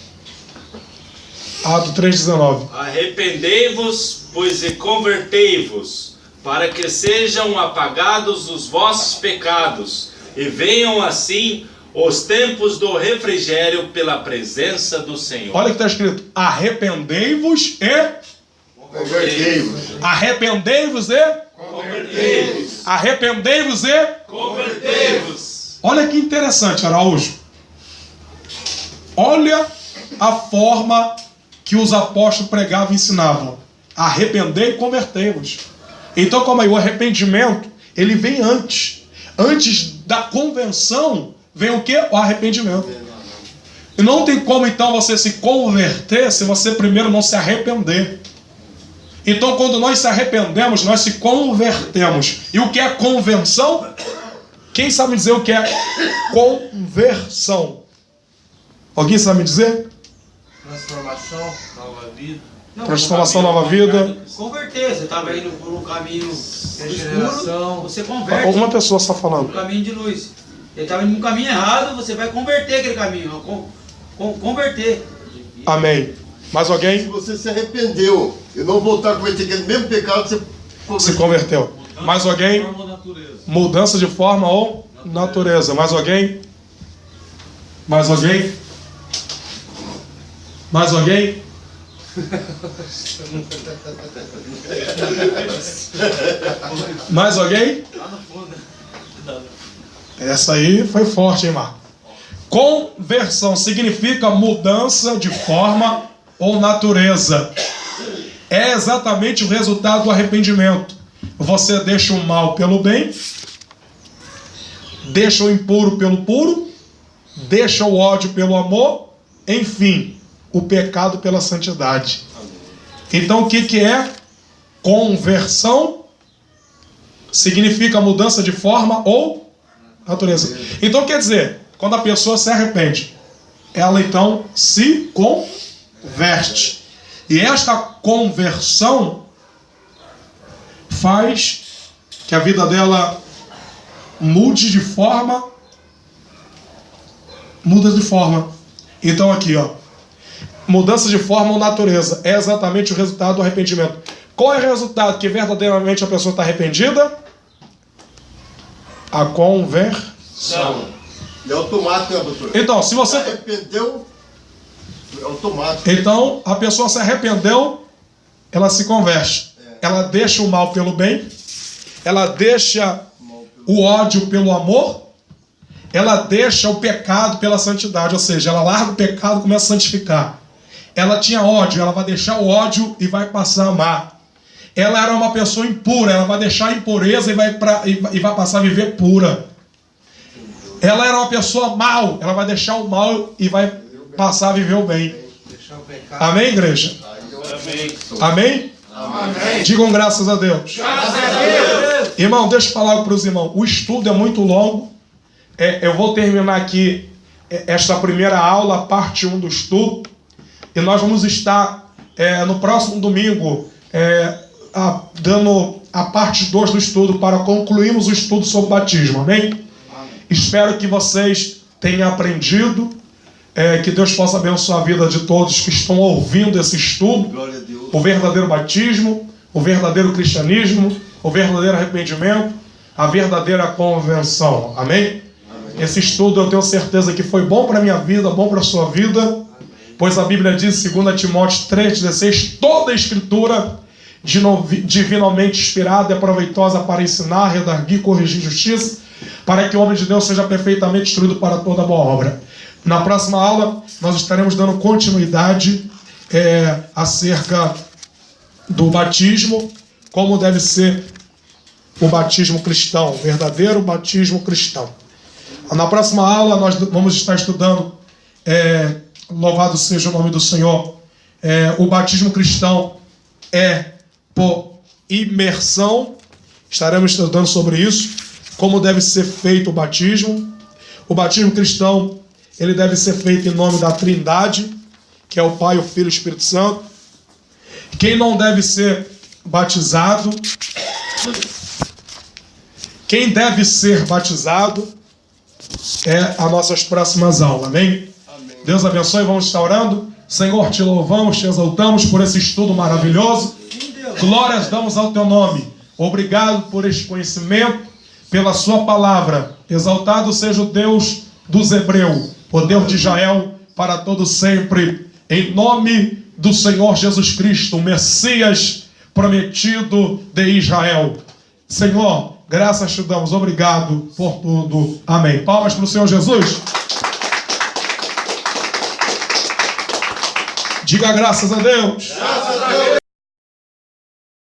Atos 3,19. Arrependei-vos, pois, e convertei-vos, para que sejam apagados os vossos pecados, e venham assim os tempos do refrigério pela presença do Senhor. Olha o que está escrito: arrependei-vos e Convertei-vos. arrependei-vos e Convertei-vos. arrependei-vos e Convertei-vos. Olha que interessante, Araújo. Olha a forma que os apóstolos pregavam e ensinavam: arrependei e convertei-vos. Então, como aí, o arrependimento, ele vem antes. Antes da convenção, vem o quê? O arrependimento. E não tem como então você se converter se você primeiro não se arrepender. Então quando nós se arrependemos, nós se convertemos. E o que é conversão? Quem sabe dizer o que é conversão? Alguém sabe me dizer? Transformação, nova vida. Não, Transformação, nova vida. Converter, você estava indo por um caminho Regeneração. escuro, você converte Uma pessoa só por um falando. caminho de luz. Ele estava indo no caminho errado, você vai converter aquele caminho. Converter. Amém. Mais Se alguém? você se arrependeu e não voltar a cometer aquele mesmo pecado, você Se converteu. Mais alguém? Mudança de forma ou natureza. Mais alguém? Mais alguém? Mais alguém? Mais alguém? Essa aí foi forte, hein, Marco? Conversão significa mudança de forma ou natureza. É exatamente o resultado do arrependimento. Você deixa o mal pelo bem, deixa o impuro pelo puro, deixa o ódio pelo amor, enfim, o pecado pela santidade. Então o que é conversão? Significa mudança de forma ou natureza. Então quer dizer, quando a pessoa se arrepende, ela então se converte. E esta conversão faz que a vida dela mude de forma. Muda de forma. Então aqui, ó. Mudança de forma ou natureza é exatamente o resultado do arrependimento. Qual é o resultado que verdadeiramente a pessoa está arrependida? A conversão. é automático, né, pastor? Então, se você... Se arrependeu, é automático. Então, a pessoa se arrependeu, ela se converte. Ela deixa o mal pelo bem, ela deixa o ódio pelo amor, ela deixa o pecado pela santidade, ou seja, ela larga o pecado e começa a santificar. Ela tinha ódio, ela vai deixar o ódio e vai passar a amar. Ela era uma pessoa impura, ela vai deixar a impureza e vai passar a viver pura. Ela era uma pessoa mal, ela vai deixar o mal e vai passar a viver o bem. Amém, igreja? Amém? Amém? Digam graças a Deus. Graças a Deus. Irmão, deixa eu falar para os irmãos. O estudo é muito longo. Eu vou terminar aqui esta primeira aula, parte 1 do estudo. E nós vamos estar no próximo domingo dando a parte 2 do estudo para concluirmos o estudo sobre o batismo. Amém? Espero que vocês tenham aprendido. Que Deus possa abençoar a vida de todos que estão ouvindo esse estudo. Glória a Deus. O verdadeiro batismo, o verdadeiro cristianismo, o verdadeiro arrependimento, a verdadeira conversão. Amém? Esse estudo eu tenho certeza que foi bom para a minha vida, bom para a sua vida, pois a Bíblia diz, 2 Timóteo 3,16, toda a escritura divinamente inspirada e proveitosa para ensinar, redarguir, corrigir justiça, para que o homem de Deus seja perfeitamente instruído para toda boa obra. Na próxima aula, nós estaremos dando continuidade acerca do batismo, como deve ser o batismo cristão, o verdadeiro batismo cristão. Na próxima aula, nós vamos estar estudando, louvado seja o nome do Senhor, o batismo cristão é por imersão. Estaremos estudando sobre isso, como deve ser feito o batismo. O batismo cristão, ele deve ser feito em nome da Trindade, que é o Pai, o Filho e o Espírito Santo. Quem não deve ser batizado, quem deve ser batizado é as nossas próximas aulas, amém? Amém. Deus abençoe, vamos estar orando. Senhor, te louvamos, te exaltamos por esse estudo maravilhoso. Glórias damos ao teu nome. Obrigado por este conhecimento, pela sua palavra. Exaltado seja o Deus dos Hebreus, o Deus de Israel, para todo sempre, em nome do Senhor Jesus Cristo, o Messias prometido de Israel. Senhor, graças te damos, obrigado por tudo. Amém. Palmas para o Senhor Jesus. Diga graças a Deus. Graças a Deus.